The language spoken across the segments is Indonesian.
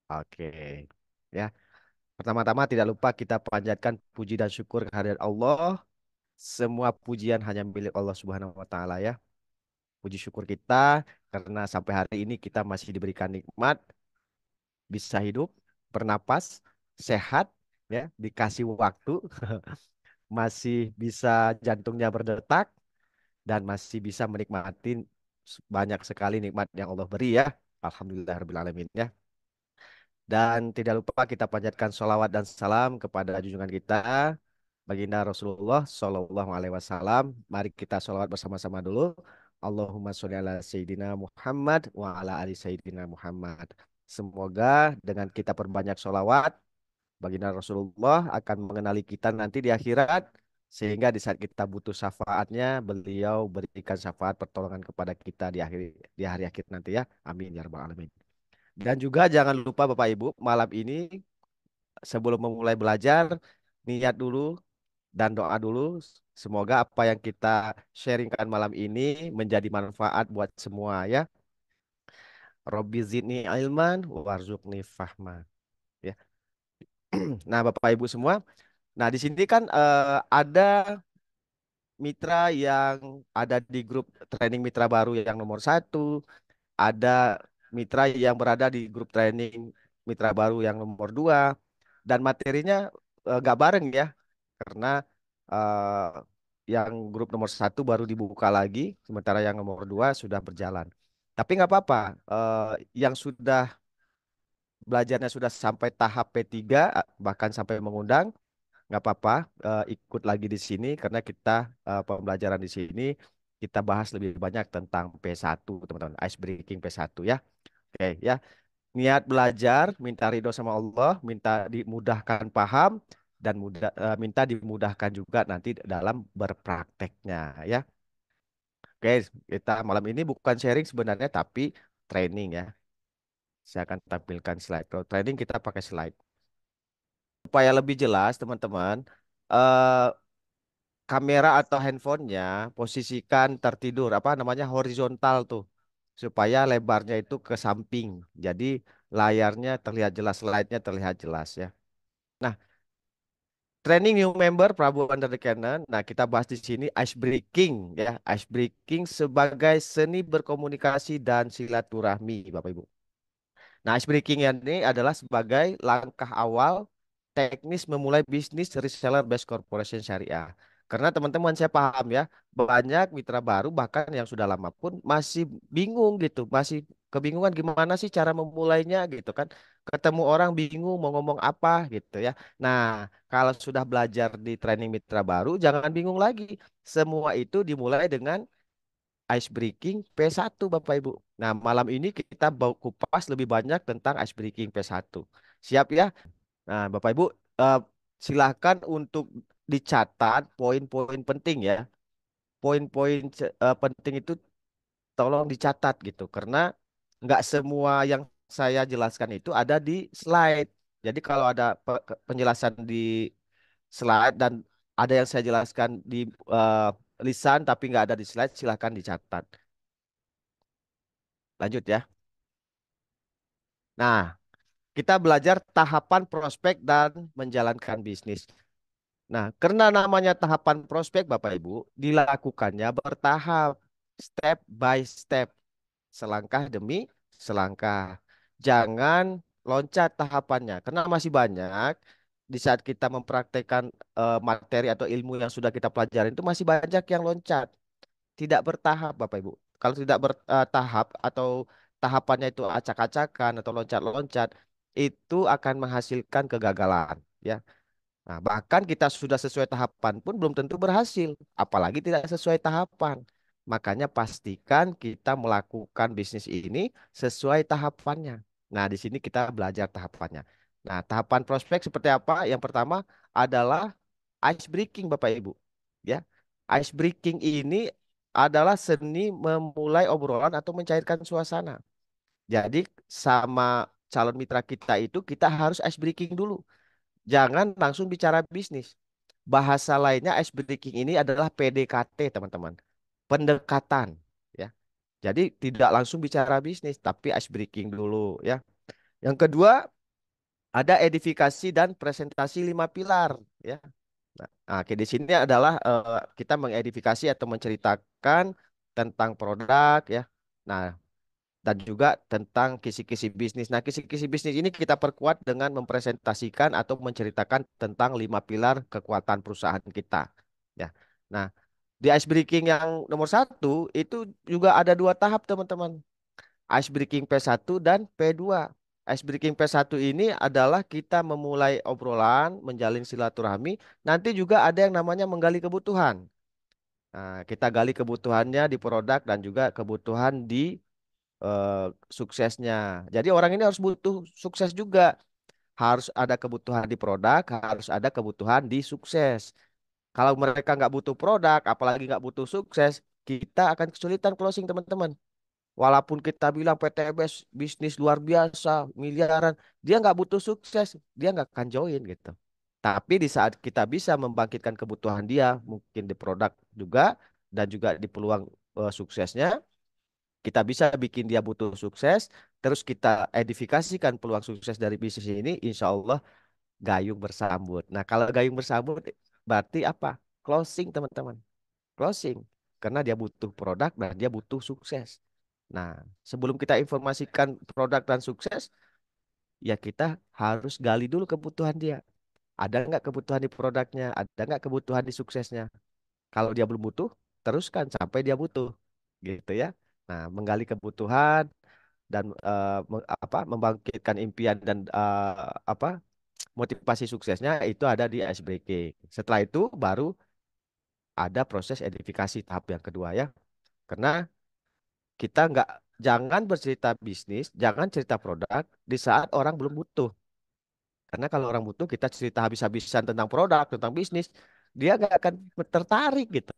Oke. Ya, pertama-tama tidak lupa kita panjatkan puji dan syukur kehadirat Allah. Semua pujian hanya milik Allah Subhanahu wa taala ya. Puji syukur kita karena sampai hari ini kita masih diberikan nikmat, bisa hidup, bernapas, sehat ya, dikasih waktu, masih bisa jantungnya berdetak dan masih bisa menikmati banyak sekali nikmat yang Allah beri ya. Alhamdulillahirabbil alamin ya. Dan tidak lupa kita panjatkan sholawat dan salam kepada junjungan kita, Baginda Rasulullah Shallallahu Alaihi Wasallam. Mari kita sholawat bersama-sama dulu. Allahumma sholli ala Sayyidina Muhammad wa ala ali Sayyidina Muhammad. Semoga dengan kita perbanyak sholawat, Baginda Rasulullah akan mengenali kita nanti di akhirat. Sehingga di saat kita butuh syafaatnya, beliau berikan syafaat pertolongan kepada kita di hari akhir nanti ya. Amin ya rabbal alamin. Dan juga jangan lupa Bapak Ibu, malam ini sebelum memulai belajar, niat dulu dan doa dulu. Semoga apa yang kita sharingkan malam ini menjadi manfaat buat semua ya. Robbi zidni ilman warzuqni fahma. Ya. Nah, Bapak Ibu semua, nah di sini kan ada mitra yang ada di grup training mitra baru yang nomor satu, ada mitra yang berada di grup training mitra baru yang nomor dua, dan materinya gak bareng ya, karena yang grup nomor satu baru dibuka lagi, sementara yang nomor dua sudah berjalan. Tapi nggak apa-apa, yang sudah belajarnya sudah sampai tahap P3, bahkan sampai mengundang, nggak apa-apa, ikut lagi di sini karena kita pembelajaran di sini kita bahas lebih banyak tentang P1 teman-teman, ice breaking P1 ya. Oke ya, niat belajar, minta ridho sama Allah, minta dimudahkan paham dan minta dimudahkan juga nanti dalam berprakteknya ya. Oke, kita malam ini bukan sharing sebenarnya tapi training ya. Saya akan tampilkan slide. Kalau training kita pakai slide. Supaya lebih jelas teman-teman, eh, kamera atau handphonenya posisikan tertidur, apa namanya horizontal tuh, supaya lebarnya itu ke samping. Jadi layarnya terlihat jelas, slide-nya terlihat jelas ya. Nah, training new member Prabu Under the Cannon. Nah, kita bahas di sini ice breaking ya, ice breaking sebagai seni berkomunikasi dan silaturahmi, Bapak Ibu. Nah, ice breaking ini adalah sebagai langkah awal teknis memulai bisnis reseller based corporation syariah. Karena teman-teman saya paham ya, banyak mitra baru bahkan yang sudah lama pun masih bingung gitu, masih kebingungan gimana sih cara memulainya gitu kan. Ketemu orang bingung mau ngomong apa gitu ya. Nah, kalau sudah belajar di training mitra baru, jangan bingung lagi. Semua itu dimulai dengan ice breaking P1 Bapak Ibu. Nah, malam ini kita bawa kupas lebih banyak tentang ice breaking P1. Siap ya? Nah, Bapak Ibu, eh, silakan untuk dicatat poin-poin penting ya. Poin-poin penting itu tolong dicatat gitu, karena nggak semua yang saya jelaskan itu ada di slide. Jadi kalau ada penjelasan di slide dan ada yang saya jelaskan di eh, lisan tapi nggak ada di slide, silakan dicatat. Lanjut ya. Nah, kita belajar tahapan prospek dan menjalankan bisnis. Nah, karena namanya tahapan prospek, Bapak Ibu, dilakukannya bertahap, step by step, selangkah demi selangkah. Jangan loncat tahapannya, karena masih banyak di saat kita mempraktekkan materi atau ilmu yang sudah kita pelajari itu masih banyak yang loncat, tidak bertahap, Bapak Ibu. Kalau tidak bertahap atau tahapannya itu acak-acakan atau loncat-loncat, itu akan menghasilkan kegagalan. Ya, nah, bahkan kita sudah sesuai tahapan pun belum tentu berhasil, apalagi tidak sesuai tahapan. Makanya pastikan kita melakukan bisnis ini sesuai tahapannya. Nah, di sini kita belajar tahapannya. Nah, tahapan prospek seperti apa? Yang pertama adalah ice breaking, Bapak Ibu. Ya, ice breaking ini adalah seni memulai obrolan atau mencairkan suasana. Jadi sama calon mitra kita itu kita harus ice breaking dulu. Jangan langsung bicara bisnis. Bahasa lainnya ice breaking ini adalah PDKT, teman-teman. Pendekatan, ya. Jadi tidak langsung bicara bisnis, tapi ice breaking dulu, ya. Yang kedua, ada edifikasi dan presentasi 5 pilar ya. Nah, oke, di sini adalah kita mengedifikasi atau menceritakan tentang produk ya. Nah, dan juga tentang kisi-kisi bisnis. Nah, kisi-kisi bisnis ini kita perkuat dengan mempresentasikan atau menceritakan tentang 5 pilar kekuatan perusahaan kita. Ya. Nah, di ice breaking yang nomor 1 itu juga ada 2 tahap, teman-teman. Ice breaking P1 dan P2. Ice breaking P1 ini adalah kita memulai obrolan, menjalin silaturahmi. Nanti juga ada yang namanya menggali kebutuhan. Nah, kita gali kebutuhannya di produk dan juga kebutuhan di suksesnya. Jadi orang ini harus butuh sukses juga. Harus ada kebutuhan di produk, harus ada kebutuhan di sukses. Kalau mereka nggak butuh produk, apalagi nggak butuh sukses, kita akan kesulitan closing, teman-teman. Walaupun kita bilang PTBS bisnis luar biasa, miliaran, dia nggak butuh sukses, dia nggak akan join gitu. Tapi di saat kita bisa membangkitkan kebutuhan dia, mungkin di produk juga, dan juga di peluang suksesnya, kita bisa bikin dia butuh sukses, terus kita edifikasikan peluang sukses dari bisnis ini, insya Allah gayung bersambut. Nah, kalau gayung bersambut berarti apa? Closing, teman-teman. Closing. Karena dia butuh produk dan dia butuh sukses. Nah, sebelum kita informasikan produk dan sukses, ya kita harus gali dulu kebutuhan dia. Ada nggak kebutuhan di produknya? Ada nggak kebutuhan di suksesnya? Kalau dia belum butuh, teruskan sampai dia butuh. Gitu ya. Nah, menggali kebutuhan dan membangkitkan impian dan motivasi suksesnya itu ada di ice breaking. Setelah itu baru ada proses edifikasi tahap yang kedua ya. Karena kita nggak jangan bercerita bisnis, jangan cerita produk di saat orang belum butuh. Karena kalau orang butuh kita cerita habis-habisan tentang produk, tentang bisnis, dia nggak akan tertarik gitu.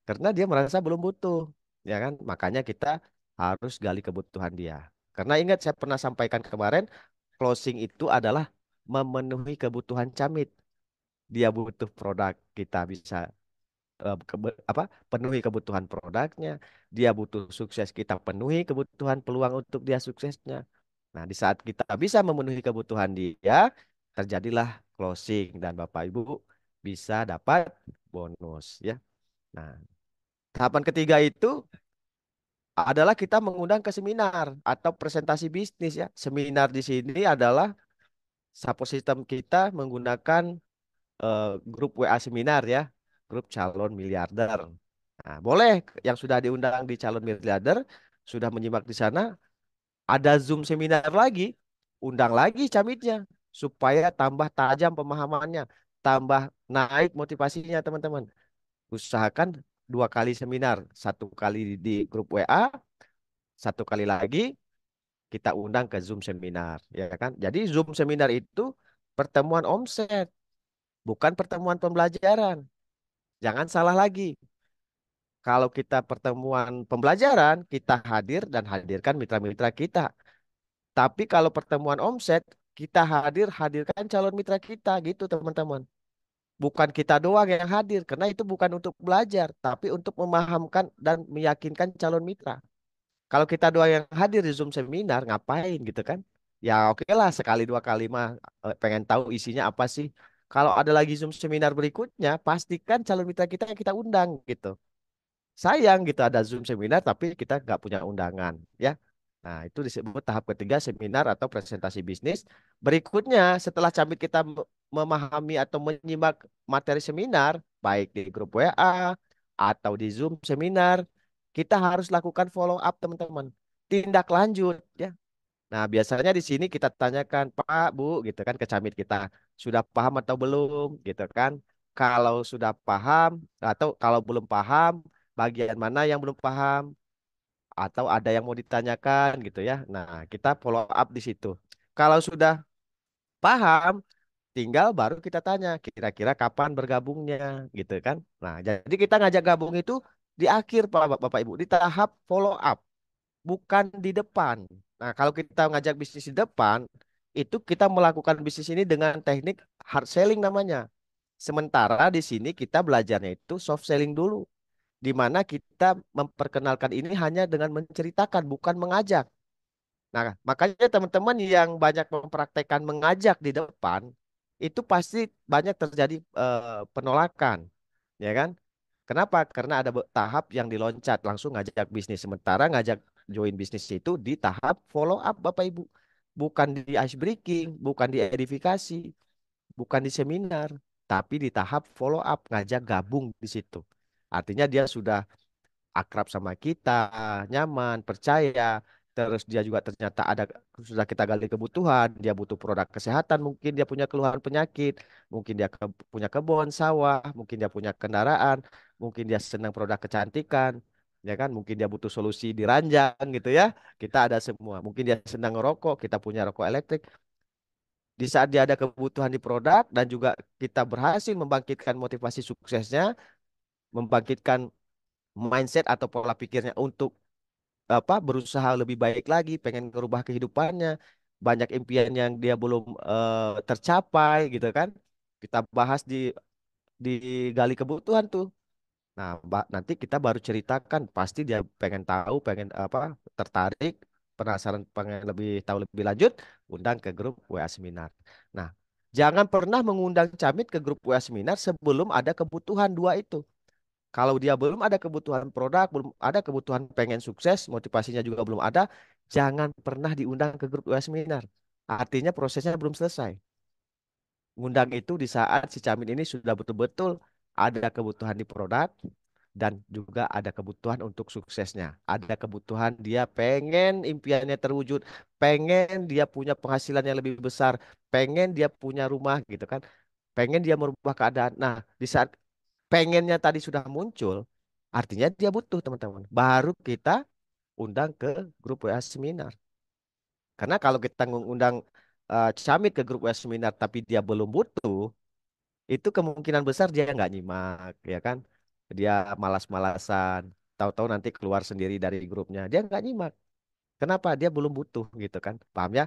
Karena dia merasa belum butuh, ya kan? Makanya kita harus gali kebutuhan dia. Karena ingat saya pernah sampaikan kemarin, closing itu adalah memenuhi kebutuhan Camit. Dia butuh produk, kita bisa penuhi kebutuhan produknya. Dia butuh sukses, kita penuhi kebutuhan peluang untuk dia suksesnya. Nah, di saat kita bisa memenuhi kebutuhan dia, terjadilah closing dan Bapak Ibu bisa dapat bonus ya. Nah, tahapan ketiga itu adalah kita mengundang ke seminar atau presentasi bisnis ya. Seminar di sini adalah support system kita menggunakan grup WA seminar ya, grup calon miliarder. Nah, boleh yang sudah diundang di calon miliarder, sudah menyimak di sana, ada Zoom seminar lagi, undang lagi camitnya supaya tambah tajam pemahamannya, tambah naik motivasinya teman-teman. Usahakan 2 kali seminar, 1 kali di grup WA, 1 kali lagi kita undang ke Zoom seminar, ya kan? Jadi Zoom seminar itu pertemuan omset, bukan pertemuan pembelajaran. Jangan salah lagi. Kalau kita pertemuan pembelajaran, kita hadir dan hadirkan mitra-mitra kita. Tapi kalau pertemuan omset, kita hadirkan calon mitra kita gitu teman-teman. Bukan kita doang yang hadir, karena itu bukan untuk belajar, tapi untuk memahamkan dan meyakinkan calon mitra. Kalau kita doang yang hadir di Zoom seminar, ngapain gitu kan? Ya oke lah, sekali 2 kali mah pengen tahu isinya apa sih. Kalau ada lagi Zoom seminar berikutnya, pastikan calon mitra kita yang kita undang gitu. Sayang gitu ada Zoom seminar tapi kita nggak punya undangan ya. Nah, itu disebut tahap ketiga seminar atau presentasi bisnis. Berikutnya setelah cabit kita memahami atau menyimak materi seminar baik di grup WA atau di Zoom seminar, kita harus lakukan follow up teman-teman. Tindak lanjut ya. Nah, biasanya di sini kita tanyakan, Pak, Bu, gitu kan ke camit kita, sudah paham atau belum, gitu kan? Kalau sudah paham atau kalau belum paham, bagian mana yang belum paham atau ada yang mau ditanyakan gitu ya. Nah, kita follow up di situ. Kalau sudah paham, tinggal baru kita tanya kira-kira kapan bergabungnya, gitu kan? Nah, jadi kita ngajak gabung itu di akhir Pak Bapak Ibu, di tahap follow up bukan di depan. Nah, kalau kita ngajak bisnis di depan, itu kita melakukan bisnis ini dengan teknik hard selling namanya. Sementara di sini kita belajarnya itu soft selling dulu, di mana kita memperkenalkan ini hanya dengan menceritakan, bukan mengajak. Nah, makanya teman-teman yang banyak mempraktekkan mengajak di depan, itu pasti banyak terjadi penolakan, ya kan? Kenapa? Karena ada tahap yang diloncat langsung ngajak bisnis. Sementara ngajak join bisnis itu di tahap follow up Bapak Ibu. Bukan di ice breaking, bukan di edifikasi, bukan di seminar, tapi di tahap follow up ngajak gabung di situ. Artinya dia sudah akrab sama kita, nyaman, percaya. Terus dia juga ternyata ada sudah kita gali kebutuhan, dia butuh produk kesehatan, mungkin dia punya keluhan penyakit, mungkin dia punya kebun sawah, mungkin dia punya kendaraan, mungkin dia senang produk kecantikan, ya kan? Mungkin dia butuh solusi di ranjang gitu ya. Kita ada semua. Mungkin dia senang ngerokok, kita punya rokok elektrik. Di saat dia ada kebutuhan di produk dan juga kita berhasil membangkitkan motivasi suksesnya, membangkitkan mindset atau pola pikirnya untuk berusaha lebih baik lagi, pengen merubah kehidupannya, banyak impian yang dia belum tercapai gitu kan. Kita bahas di gali kebutuhan tuh. Nah, nanti kita baru ceritakan, pasti dia pengen tahu, pengen tertarik, penasaran, pengen lebih tahu lebih lanjut, undang ke grup WA seminar. Nah, jangan pernah mengundang Camit ke grup WA seminar sebelum ada kebutuhan dua itu. Kalau dia belum ada kebutuhan produk, belum ada kebutuhan pengen sukses, motivasinya juga belum ada, jangan pernah diundang ke grup WA seminar. Artinya prosesnya belum selesai. Ngundang itu di saat si Camin ini sudah betul-betul ada kebutuhan di produk dan juga ada kebutuhan untuk suksesnya. Ada kebutuhan dia pengen impiannya terwujud, pengen dia punya penghasilan yang lebih besar, pengen dia punya rumah gitu kan, pengen dia merubah keadaan. Nah, di saat pengennya tadi sudah muncul, artinya dia butuh teman-teman. Baru kita undang ke grup WA seminar. Karena kalau kita ngundang Camit ke grup WA seminar tapi dia belum butuh, itu kemungkinan besar dia nggak nyimak, ya kan? Dia malas-malasan, tahu-tahu nanti keluar sendiri dari grupnya. Dia nggak nyimak. Kenapa? Dia belum butuh gitu kan? Paham ya?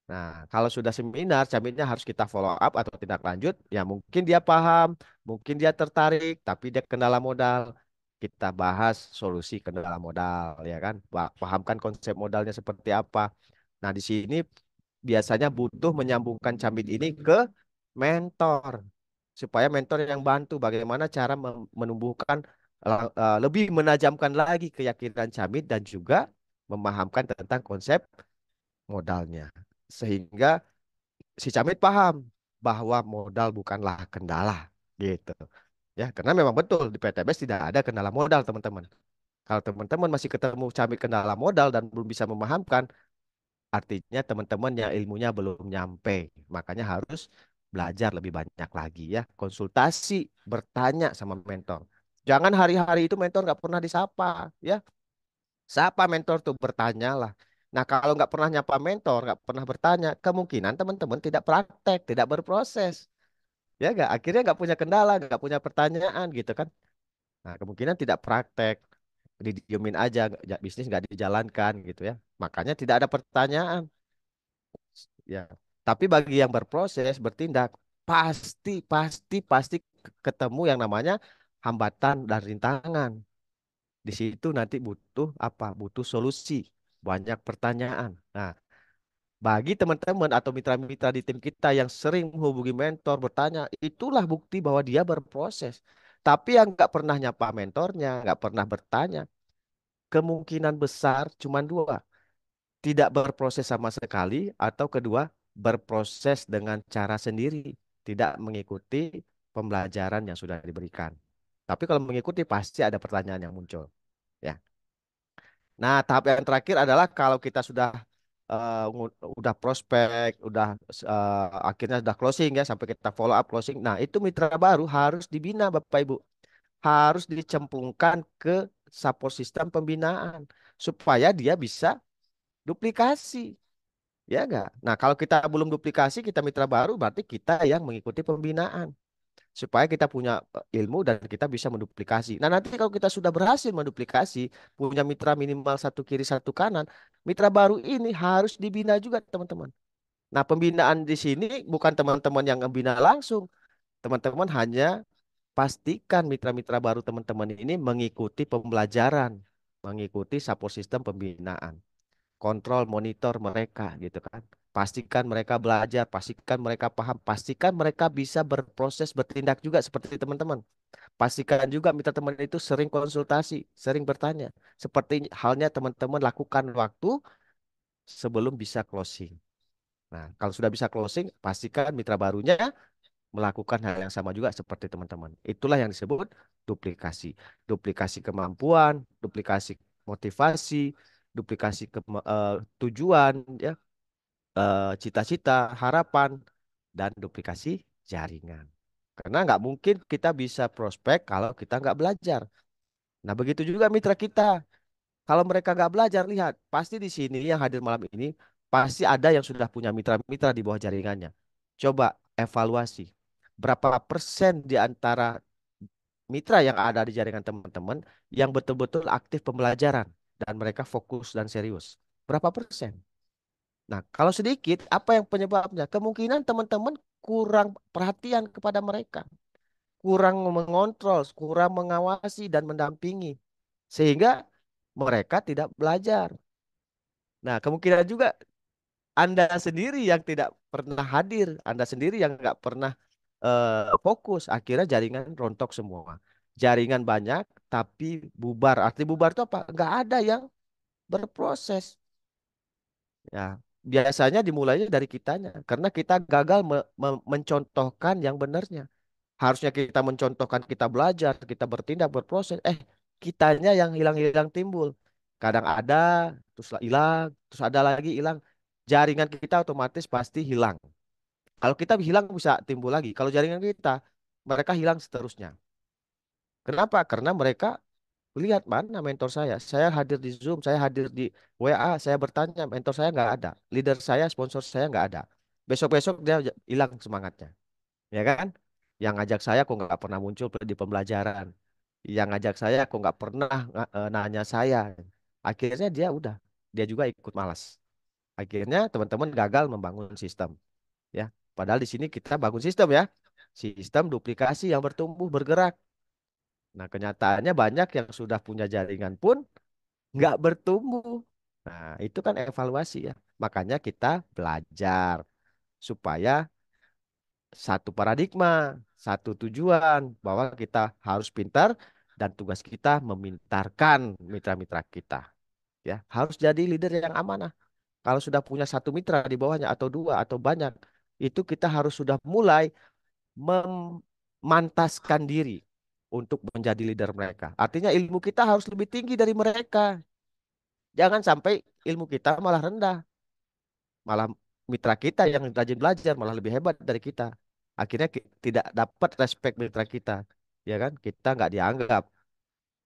Nah, kalau sudah seminar, jaminnya harus kita follow up atau tindak lanjut. Ya mungkin dia paham, mungkin dia tertarik, tapi dia kendala modal. Kita bahas solusi kendala modal, ya kan? Pahamkan konsep modalnya seperti apa. Nah, di sini biasanya butuh menyambungkan Camit ini ke mentor. Supaya mentor yang bantu bagaimana cara menumbuhkan, lebih menajamkan lagi keyakinan Camit dan juga memahamkan tentang konsep modalnya. Sehingga si Camit paham bahwa modal bukanlah kendala gitu. Ya, karena memang betul di PTBS tidak ada kendala modal, teman-teman. Kalau teman-teman masih ketemu Camit kendala modal dan belum bisa memahamkan, artinya teman-teman yang ilmunya belum nyampe. Makanya harus belajar lebih banyak lagi ya. Konsultasi, bertanya sama mentor. Jangan hari-hari itu mentor nggak pernah disapa ya. Siapa mentor tuh bertanyalah. Nah, kalau nggak pernah nyapa mentor, nggak pernah bertanya, kemungkinan teman-teman tidak praktek, tidak berproses. Ya nggak? Akhirnya nggak punya kendala, nggak punya pertanyaan gitu kan. Nah, kemungkinan tidak praktek, didiemin aja, bisnis nggak dijalankan gitu ya. Makanya tidak ada pertanyaan. Ya. Tapi bagi yang berproses, bertindak, pasti ketemu yang namanya hambatan dan rintangan. Di situ nanti butuh apa? Butuh solusi, banyak pertanyaan. Nah, bagi teman-teman atau mitra-mitra di tim kita yang sering menghubungi mentor bertanya, itulah bukti bahwa dia berproses. Tapi yang nggak pernah nyapa mentornya, nggak pernah bertanya, kemungkinan besar cuma dua, tidak berproses sama sekali, atau kedua, berproses dengan cara sendiri, tidak mengikuti pembelajaran yang sudah diberikan. Tapi kalau mengikuti pasti ada pertanyaan yang muncul. Ya. Nah, tahap yang terakhir adalah kalau kita sudah udah prospek, udah akhirnya sudah closing ya, sampai kita follow up closing. Nah, itu mitra baru harus dibina Bapak Ibu. Harus dicemplungkan ke support sistem pembinaan supaya dia bisa duplikasi. Ya enggak? Nah, kalau kita belum duplikasi, kita mitra baru berarti kita yang mengikuti pembinaan supaya kita punya ilmu dan kita bisa menduplikasi. Nah, nanti kalau kita sudah berhasil menduplikasi, punya mitra minimal satu kiri satu kanan, mitra baru ini harus dibina juga, teman-teman. Nah, pembinaan di sini bukan teman-teman yang membina langsung. Teman-teman hanya pastikan mitra-mitra baru teman-teman ini mengikuti pembelajaran, mengikuti support system pembinaan. kontrol, monitor mereka gitu kan. Pastikan mereka belajar, pastikan mereka paham, pastikan mereka bisa berproses, bertindak juga seperti teman-teman. Pastikan juga mitra teman itu sering konsultasi, sering bertanya. Seperti halnya teman-teman lakukan waktu sebelum bisa closing. Nah, kalau sudah bisa closing, pastikan mitra barunya melakukan hal yang sama juga seperti teman-teman. Itulah yang disebut duplikasi. Duplikasi kemampuan, duplikasi motivasi, duplikasi tujuan, ya, cita-cita, harapan, dan duplikasi jaringan. Karena nggak mungkin kita bisa prospek kalau kita nggak belajar. Nah, begitu juga mitra kita. Kalau mereka nggak belajar, lihat, pasti di sini yang hadir malam ini, pasti ada yang sudah punya mitra-mitra di bawah jaringannya. Coba evaluasi. Berapa persen di antara mitra yang ada di jaringan teman-teman yang betul-betul aktif pembelajaran dan mereka fokus dan serius? Berapa persen? Nah, kalau sedikit, apa yang penyebabnya? Kemungkinan teman-teman kurang perhatian kepada mereka, kurang mengontrol, kurang mengawasi dan mendampingi, sehingga mereka tidak belajar. Nah, kemungkinan juga Anda sendiri yang tidak pernah hadir, Anda sendiri yang nggak pernah fokus, akhirnya jaringan rontok semua. Jaringan banyak, tapi bubar. Arti bubar itu apa? Nggak ada yang berproses. Ya, biasanya dimulainya dari kitanya, karena kita gagal mencontohkan yang benarnya. Harusnya kita mencontohkan, kita belajar, kita bertindak, berproses. Kitanya yang hilang-hilang timbul. Kadang ada, terus hilang, terus ada lagi hilang. Jaringan kita otomatis pasti hilang. Kalau kita hilang bisa timbul lagi. Kalau jaringan kita, mereka hilang seterusnya. Kenapa? Karena mereka lihat mana mentor saya. Saya hadir di Zoom, saya hadir di WA, saya bertanya, mentor saya nggak ada. Leader saya, sponsor saya nggak ada. Besok-besok dia hilang semangatnya. Ya kan? Yang ngajak saya kok nggak pernah muncul di pembelajaran. Yang ngajak saya kok nggak pernah nanya saya. Akhirnya dia udah, dia juga ikut malas. Akhirnya teman-teman gagal membangun sistem. Ya, padahal di sini kita bangun sistem ya. Sistem duplikasi yang bertumbuh bergerak. Nah, kenyataannya banyak yang sudah punya jaringan pun nggak bertumbuh. Nah, itu kan evaluasi ya. Makanya kita belajar supaya satu paradigma, satu tujuan bahwa kita harus pintar dan tugas kita memintarkan mitra-mitra kita. Ya, harus jadi leader yang amanah. Kalau sudah punya satu mitra di bawahnya atau dua atau banyak, itu kita harus sudah mulai memantaskan diri untuk menjadi leader mereka. Artinya ilmu kita harus lebih tinggi dari mereka. Jangan sampai ilmu kita malah rendah, malah mitra kita yang rajin belajar malah lebih hebat dari kita. Akhirnya tidak dapat respect mitra kita, ya kan? Kita nggak dianggap,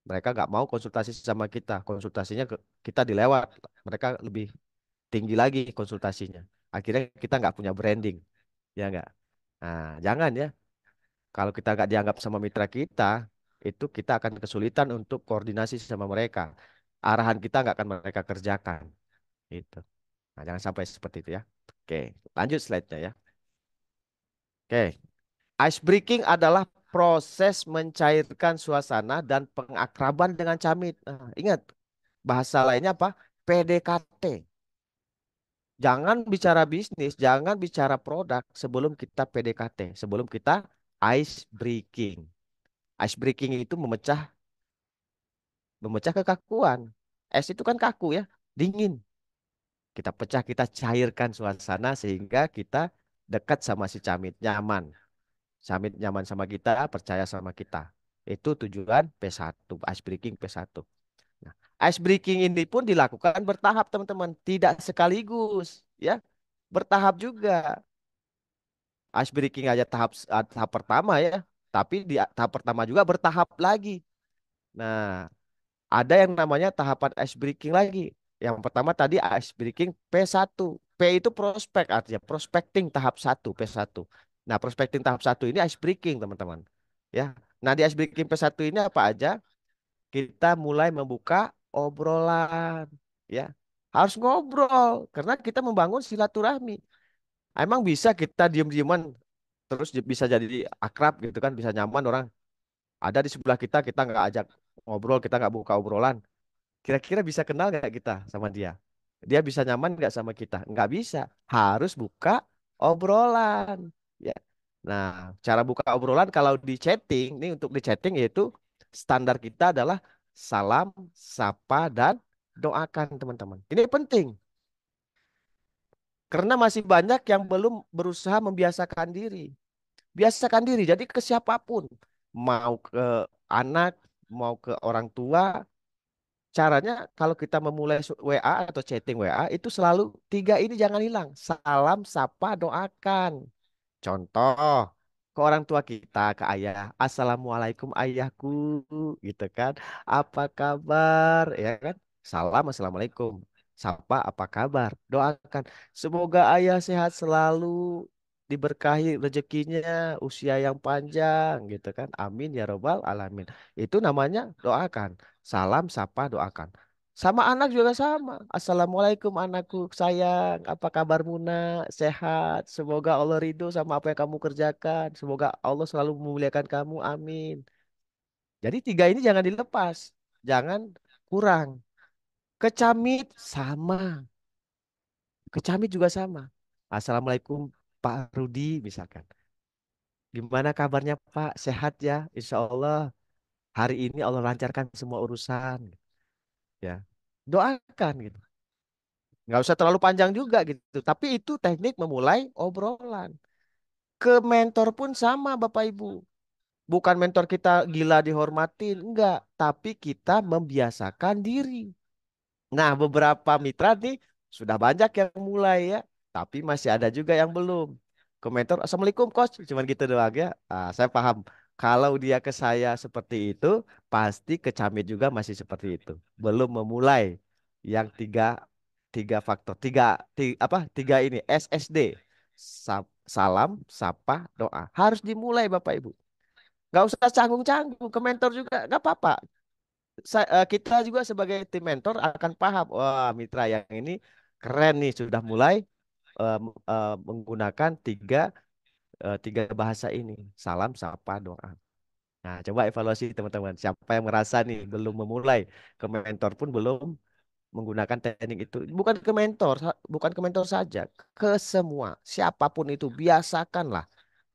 mereka nggak mau konsultasi sama kita, konsultasinya kita dilewat, mereka lebih tinggi lagi konsultasinya. Akhirnya kita nggak punya branding, ya nggak? Nah, jangan ya. Kalau kita nggak dianggap sama mitra kita, itu kita akan kesulitan untuk koordinasi sama mereka. Arahan kita nggak akan mereka kerjakan. Itu. Nah, jangan sampai seperti itu ya. Oke, lanjut slide-nya ya. Oke, ice breaking adalah proses mencairkan suasana dan pengakraban dengan camit. Nah, ingat, bahasa lainnya apa? PDKT. Jangan bicara bisnis, jangan bicara produk sebelum kita PDKT, sebelum kita ice breaking. Ice breaking itu memecah kekakuan. Es itu kan kaku ya, dingin. Kita pecah, kita cairkan suasana sehingga kita dekat sama si Camit, nyaman. Camit nyaman sama kita, percaya sama kita. Itu tujuan P1, ice breaking P1. Nah, ice breaking ini pun dilakukan bertahap, teman-teman, tidak sekaligus, ya. Bertahap juga. Ice breaking aja tahap pertama ya, tapi di tahap pertama juga bertahap lagi. Nah, ada yang namanya tahapan ice breaking lagi. Yang pertama tadi ice breaking P1. P itu prospek, artinya prospecting tahap 1 P1. Nah, prospecting tahap 1 ini ice breaking, teman-teman. Ya. Nah, di ice breaking P1 ini apa aja? Kita mulai membuka obrolan, ya. Harus ngobrol karena kita membangun silaturahmi. Emang bisa kita diem-dieman terus bisa jadi akrab gitu kan, bisa nyaman orang. Ada di sebelah kita, kita nggak ajak ngobrol, kita nggak buka obrolan. Kira-kira bisa kenal nggak kita sama dia? Dia bisa nyaman nggak sama kita? Nggak bisa. Harus buka obrolan. Ya. Nah, cara buka obrolan kalau di chatting, ini untuk di chatting yaitu standar kita adalah salam, sapa, dan doakan teman-teman. Ini penting karena masih banyak yang belum berusaha membiasakan diri. Biasakan diri. Jadi ke siapapun, mau ke anak, mau ke orang tua, caranya kalau kita memulai WA atau chatting WA itu selalu tiga ini jangan hilang. Salam, sapa, doakan. Contoh ke orang tua kita, ke ayah, Assalamualaikum ayahku, gitu kan. Apa kabar? Ya kan? Salam, Assalamualaikum. Sapa, apa kabar? Doakan. Semoga ayah sehat selalu, diberkahi rezekinya, usia yang panjang, gitu kan. Amin ya robbal alamin. Itu namanya doakan. Salam, sapa, doakan. Sama anak juga sama. Assalamualaikum anakku sayang. Apa kabarmu nak? Sehat. Semoga Allah ridho sama apa yang kamu kerjakan. Semoga Allah selalu memuliakan kamu. Amin. Jadi tiga ini jangan dilepas. Jangan kurang. Kecamit sama. Kecamit juga sama. Assalamualaikum Pak Rudi misalkan. Gimana kabarnya Pak? Sehat ya? Insya Allah hari ini Allah lancarkan semua urusan. Ya. Doakan gitu. Nggak usah terlalu panjang juga gitu. Tapi itu teknik memulai obrolan. Ke mentor pun sama Bapak Ibu. Bukan mentor kita gila dihormatin, enggak. Tapi kita membiasakan diri. Nah, beberapa mitra nih sudah banyak yang mulai ya. Tapi masih ada juga yang belum. Ke mentor, Assalamualaikum Coach. Cuman gitu doang ya. Ah, saya paham. Kalau dia ke saya seperti itu, pasti ke Camit juga masih seperti itu. Belum memulai yang tiga faktor, tiga ini SSD. Salam, sapa, doa. Harus dimulai Bapak Ibu. Nggak usah canggung-canggung ke mentor juga, nggak apa-apa. Kita juga sebagai tim mentor akan paham, wah mitra yang ini keren nih sudah mulai menggunakan tiga bahasa ini. Salam, sapa, doa. Nah, coba evaluasi teman-teman. Siapa yang merasa nih belum memulai, ke mentor pun belum menggunakan teknik itu. Bukan ke mentor saja, ke semua. Siapapun itu, biasakanlah.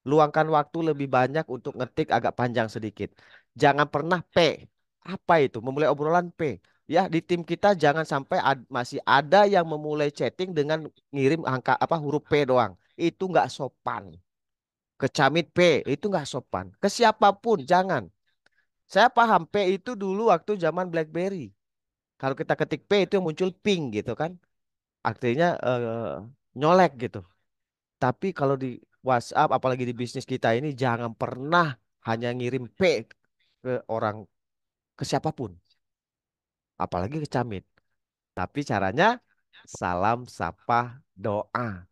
Luangkan waktu lebih banyak untuk ngetik agak panjang sedikit. Jangan pernah P. Apa itu? Memulai obrolan P. Ya, di tim kita jangan sampai masih ada yang memulai chatting dengan ngirim angka apa huruf P doang. Itu nggak sopan. Kecamit P itu nggak sopan. Ke siapapun jangan. Saya paham P itu dulu waktu zaman BlackBerry. Kalau kita ketik P itu yang muncul ping gitu kan. Artinya nyolek gitu. Tapi kalau di WhatsApp, apalagi di bisnis kita ini, jangan pernah hanya ngirim P ke orang, ke siapapun, apalagi ke Camit. Tapi caranya salam, sapa, doa.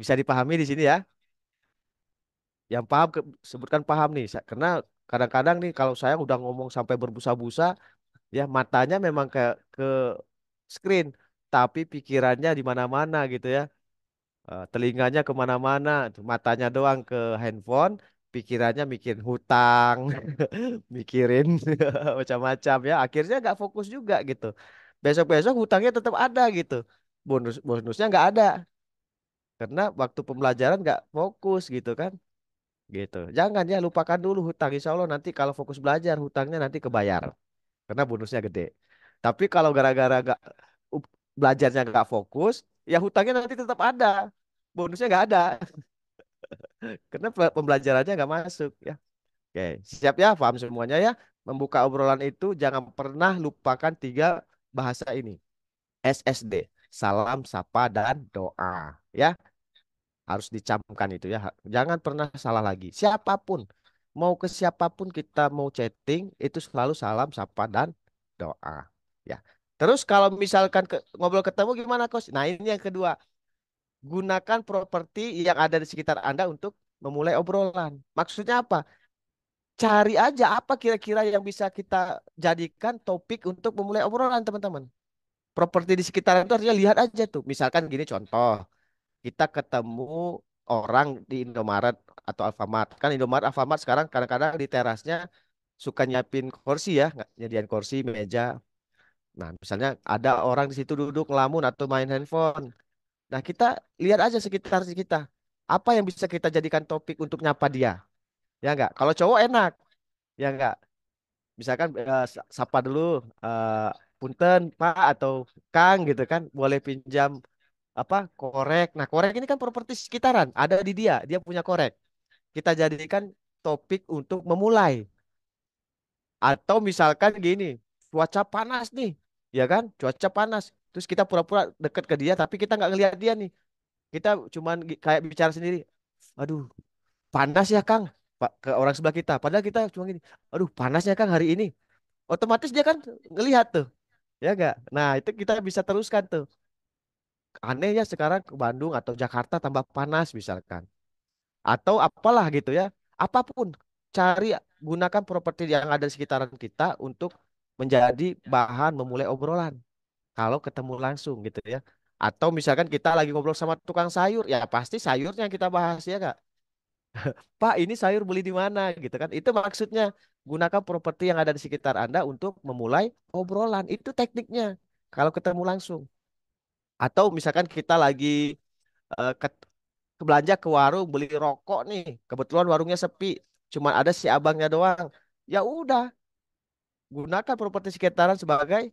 Bisa dipahami di sini ya? Yang paham sebutkan paham nih. Karena kadang-kadang nih kalau saya udah ngomong sampai berbusa-busa, ya matanya memang ke screen, tapi pikirannya di mana-mana gitu ya. Telinganya kemana-mana, tuh, matanya doang ke handphone, pikirannya mikirin hutang, mikirin macam-macam ya. Akhirnya nggak fokus juga gitu. Besok-besok hutangnya tetap ada gitu. Bonusnya nggak ada karena waktu pembelajaran nggak fokus gitu kan. Gitu. Jangan ya lupakan dulu hutang. Insya Allah nanti kalau fokus belajar hutangnya nanti kebayar karena bonusnya gede. Tapi kalau gara-gara nggak belajarnya nggak fokus, ya hutangnya nanti tetap ada, bonusnya nggak ada. Karena pembelajarannya nggak masuk ya. Oke, siap ya, paham semuanya ya. Membuka obrolan itu jangan pernah lupakan tiga bahasa ini. SSD, salam, sapa, dan doa. Ya, harus dicamkan itu ya. Jangan pernah salah lagi. Siapapun, mau ke siapapun kita mau chatting, itu selalu salam, sapa, dan doa. Ya. Terus kalau misalkan ngobrol ketemu gimana, Coach? Nah, ini yang kedua. Gunakan properti yang ada di sekitar Anda untuk memulai obrolan. Maksudnya apa? Cari aja apa kira-kira yang bisa kita jadikan topik untuk memulai obrolan, teman-teman. Properti di sekitar itu artinya lihat aja tuh. Misalkan gini contoh, kita ketemu orang di Indomaret atau Alfamart. Kan Indomaret, Alfamart sekarang kadang-kadang di terasnya suka nyiapin kursi ya, nyediain kursi, meja. Nah, misalnya ada orang di situ duduk ngelamun atau main handphone. Nah, kita lihat aja sekitar kita. Apa yang bisa kita jadikan topik untuk nyapa dia? Ya enggak? Kalau cowok enak, ya enggak? Misalkan sapa dulu, eh, punten Pak atau Kang gitu kan, boleh pinjam apa korek. Nah, korek ini kan properti sekitaran, ada di dia, dia punya korek. Kita jadikan topik untuk memulai. Atau misalkan gini, cuaca panas nih, ya kan? Cuaca panas. Terus kita pura-pura deket ke dia, tapi kita nggak ngelihat dia nih. Kita cuman kayak bicara sendiri. Aduh, panas ya Kang. Pak ke orang sebelah kita. Padahal kita cuma gini. Aduh, panasnya Kang hari ini. Otomatis dia kan ngelihat tuh, ya nggak? Nah, itu kita bisa teruskan tuh. Aneh ya sekarang ke Bandung atau Jakarta tambah panas misalkan. Atau apalah gitu ya. Apapun, cari gunakan properti yang ada di sekitaran kita untuk menjadi bahan memulai obrolan. Kalau ketemu langsung gitu ya. Atau misalkan kita lagi ngobrol sama tukang sayur, ya pasti sayurnya yang kita bahas ya Kak. Pak, ini sayur beli di mana gitu kan. Itu maksudnya gunakan properti yang ada di sekitar Anda untuk memulai obrolan. Itu tekniknya kalau ketemu langsung. Atau misalkan kita lagi belanja ke warung beli rokok nih. Kebetulan warungnya sepi, cuma ada si abangnya doang. Ya udah, gunakan properti sekitaran sebagai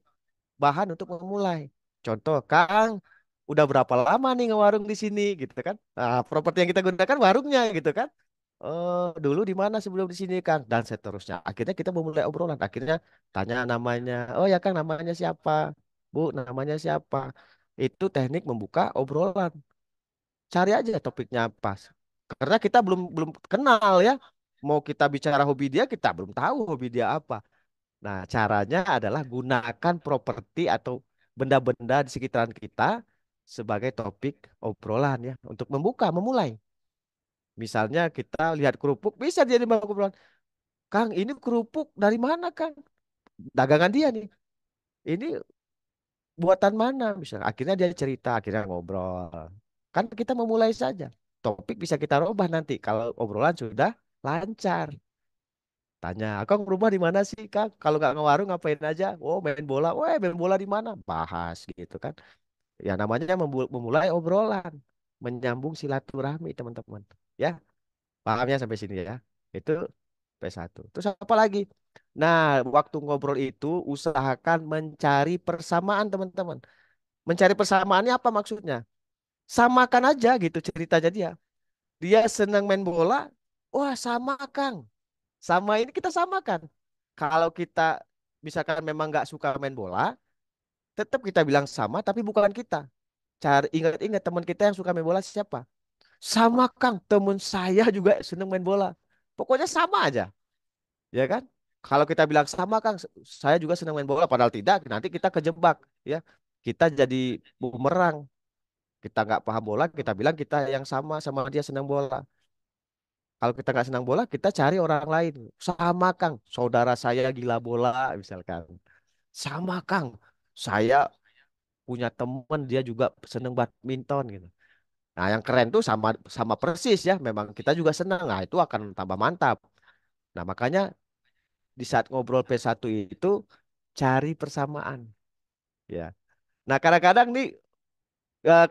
bahan untuk memulai. Contoh, Kang, udah berapa lama nih ngewarung di sini gitu kan? Nah, properti yang kita gunakan warungnya gitu kan? Oh, dulu di mana sebelum di sini, Kang? Dan seterusnya. Akhirnya kita memulai obrolan. Akhirnya tanya namanya. Oh ya, Kang, namanya siapa? Bu, namanya siapa? Itu teknik membuka obrolan. Cari aja topiknya pas. Karena kita belum belum kenal ya. Mau kita bicara hobi dia, kita belum tahu hobi dia apa. Nah, caranya adalah gunakan properti atau benda-benda di sekitaran kita sebagai topik obrolan ya untuk membuka, memulai. Misalnya kita lihat kerupuk, bisa dia dibawa obrolan. Kang, ini kerupuk dari mana, Kang? Dagangan dia nih. Ini buatan mana? Misalnya, akhirnya dia cerita, akhirnya ngobrol. Kan kita memulai saja. Topik bisa kita rubah nanti kalau obrolan sudah lancar. Tanya, Kang rumah di mana sih, Kang? Kalau nggak ngewarung ngapain aja? Oh, main bola. Wah, main bola di mana? Bahas gitu kan. Ya namanya memulai obrolan, menyambung silaturahmi, teman-teman. Ya, pahamnya sampai sini ya. Itu P1. Terus apa lagi? Nah, waktu ngobrol itu usahakan mencari persamaan, teman-teman. Mencari persamaannya apa maksudnya? Samakan aja gitu ceritanya dia. Dia senang main bola, wah sama Kang. Sama ini kita samakan. Kalau kita misalkan memang nggak suka main bola, tetap kita bilang sama, tapi bukan kita. Cari ingat-ingat teman kita yang suka main bola siapa? Sama Kang, teman saya juga senang main bola. Pokoknya sama aja, ya kan? Kalau kita bilang sama Kang, saya juga senang main bola, padahal tidak, nanti kita kejebak, ya. Kita jadi bumerang. Kita nggak paham bola, kita bilang kita yang sama dia senang bola. Kalau kita nggak senang bola, kita cari orang lain. Sama Kang, saudara saya gila bola, misalkan. Sama Kang, saya punya teman dia juga senang badminton gitu. Nah, yang keren tuh sama sama persis ya. Memang kita juga senang. Nah, itu akan tambah mantap. Nah, makanya di saat ngobrol P1 itu cari persamaan ya. Nah, kadang-kadang nih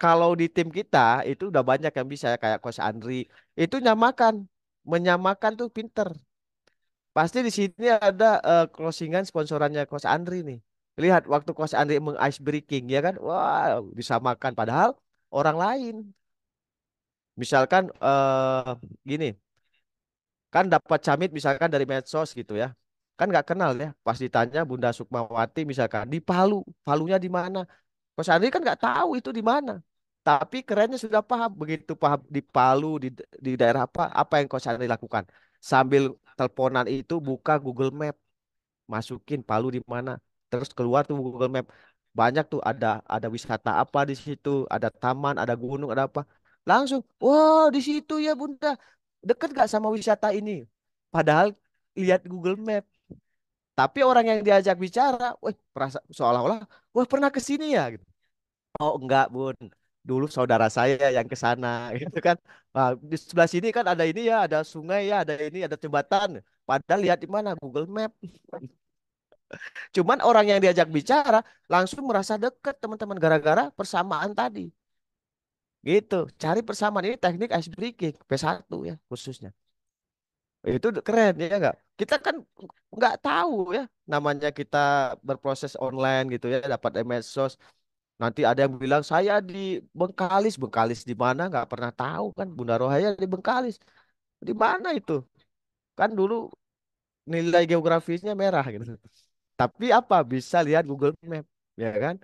kalau di tim kita itu udah banyak yang bisa ya kayak Coach Andri itu menyamakan tuh pinter. Pasti di sini ada closingan sponsorannya Coach Andri nih. Lihat waktu Coach Andri meng-ice breaking ya kan, wah disamakan padahal orang lain. Misalkan gini, kan dapat camit misalkan dari medsos gitu ya. Kan nggak kenal ya. Pas ditanya Bunda Sukmawati misalkan di Palu, Palunya di mana? Coach Andri kan nggak tahu itu di mana. Tapi kerennya sudah paham. Begitu paham di Palu, di daerah apa yang Coach Andri lakukan? Sambil teleponan itu buka Google Map, masukin Palu di mana. Terus keluar tuh Google Map. Banyak tuh ada wisata apa di situ, ada taman, ada gunung, ada apa. Langsung, wow di situ ya Bunda. Dekat gak sama wisata ini? Padahal lihat Google Map. Tapi orang yang diajak bicara, wah seolah-olah, wah pernah ke sini ya? Gitu. Oh enggak Bun, dulu saudara saya yang ke sana gitu kan. Nah, di sebelah sini kan ada ini ya, ada sungai ya, ada ini, ada jembatan. Padahal lihat di mana Google Map. Cuman orang yang diajak bicara langsung merasa dekat teman-teman gara-gara persamaan tadi. Gitu. Cari persamaan ini teknik ice breaking P1 ya khususnya. Itu keren ya enggak? Kita kan nggak tahu ya namanya kita berproses online gitu ya dapat medsos. Nanti ada yang bilang saya di Bengkalis, Bengkalis di mana nggak pernah tahu kan. Bunda Rohaya di Bengkalis. Di mana itu? Kan dulu nilai geografisnya merah gitu. Tapi apa bisa lihat Google Map ya kan?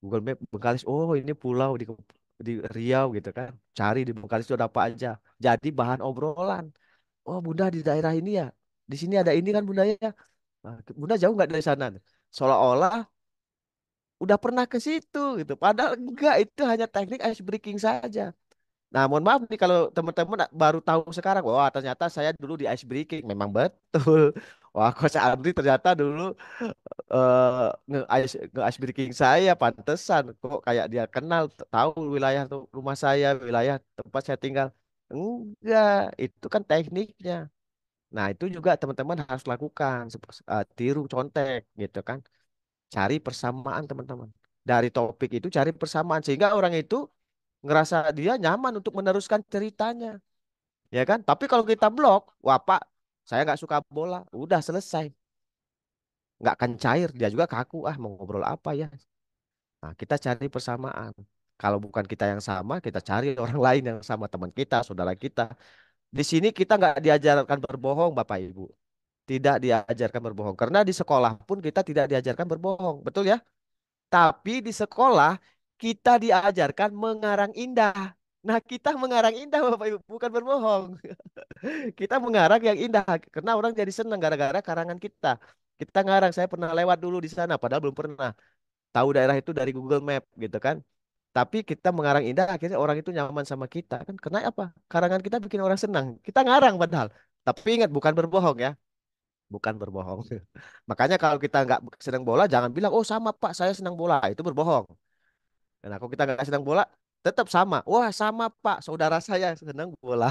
Google Map Bengkalis, oh ini pulau di Riau gitu kan. Cari di Bengkalis itu ada apa aja. Jadi bahan obrolan. Oh Bunda di daerah ini ya. Di sini ada ini kan Bunda ya. Nah, Bunda jauh nggak dari sana? Seolah-olah udah pernah ke situ gitu. Padahal enggak, itu hanya teknik ice breaking saja. Nah, mohon maaf nih kalau teman-teman baru tahu sekarang, wah ternyata saya dulu di ice breaking. Memang betul. Wah, Coach Andri ternyata dulu nge-ice breaking saya pantesan kok kayak dia kenal tahu wilayah tuh rumah saya, wilayah tempat saya tinggal. Enggak, itu kan tekniknya. Nah, itu juga teman-teman harus lakukan tiru contek gitu kan. Cari persamaan teman-teman. Dari topik itu cari persamaan sehingga orang itu ngerasa dia nyaman untuk meneruskan ceritanya, ya kan? Tapi kalau kita blok, wah Pak, saya nggak suka bola, udah selesai, nggak akan cair, dia juga kaku, ah mau ngobrol apa ya? Nah, kita cari persamaan. Kalau bukan kita yang sama, kita cari orang lain yang sama, teman kita, saudara kita. Di sini kita nggak diajarkan berbohong, Bapak Ibu. Tidak diajarkan berbohong. Karena di sekolah pun kita tidak diajarkan berbohong. Betul ya? Tapi di sekolah kita diajarkan mengarang indah. Nah, kita mengarang indah, Bapak Ibu, bukan berbohong. Kita mengarang yang indah karena orang jadi senang gara-gara karangan kita. Kita ngarang, saya pernah lewat dulu di sana padahal belum pernah. Tahu daerah itu dari Google Map gitu kan. Tapi kita mengarang indah akhirnya orang itu nyaman sama kita kan. Karena apa? Karangan kita bikin orang senang. Kita ngarang padahal. Tapi ingat bukan berbohong ya. Bukan berbohong. Makanya kalau kita nggak senang bola jangan bilang, "Oh, sama Pak, saya senang bola." Itu berbohong. Nah, kalau kita nggak senang bola tetap sama. Wah, sama Pak, saudara saya senang bola.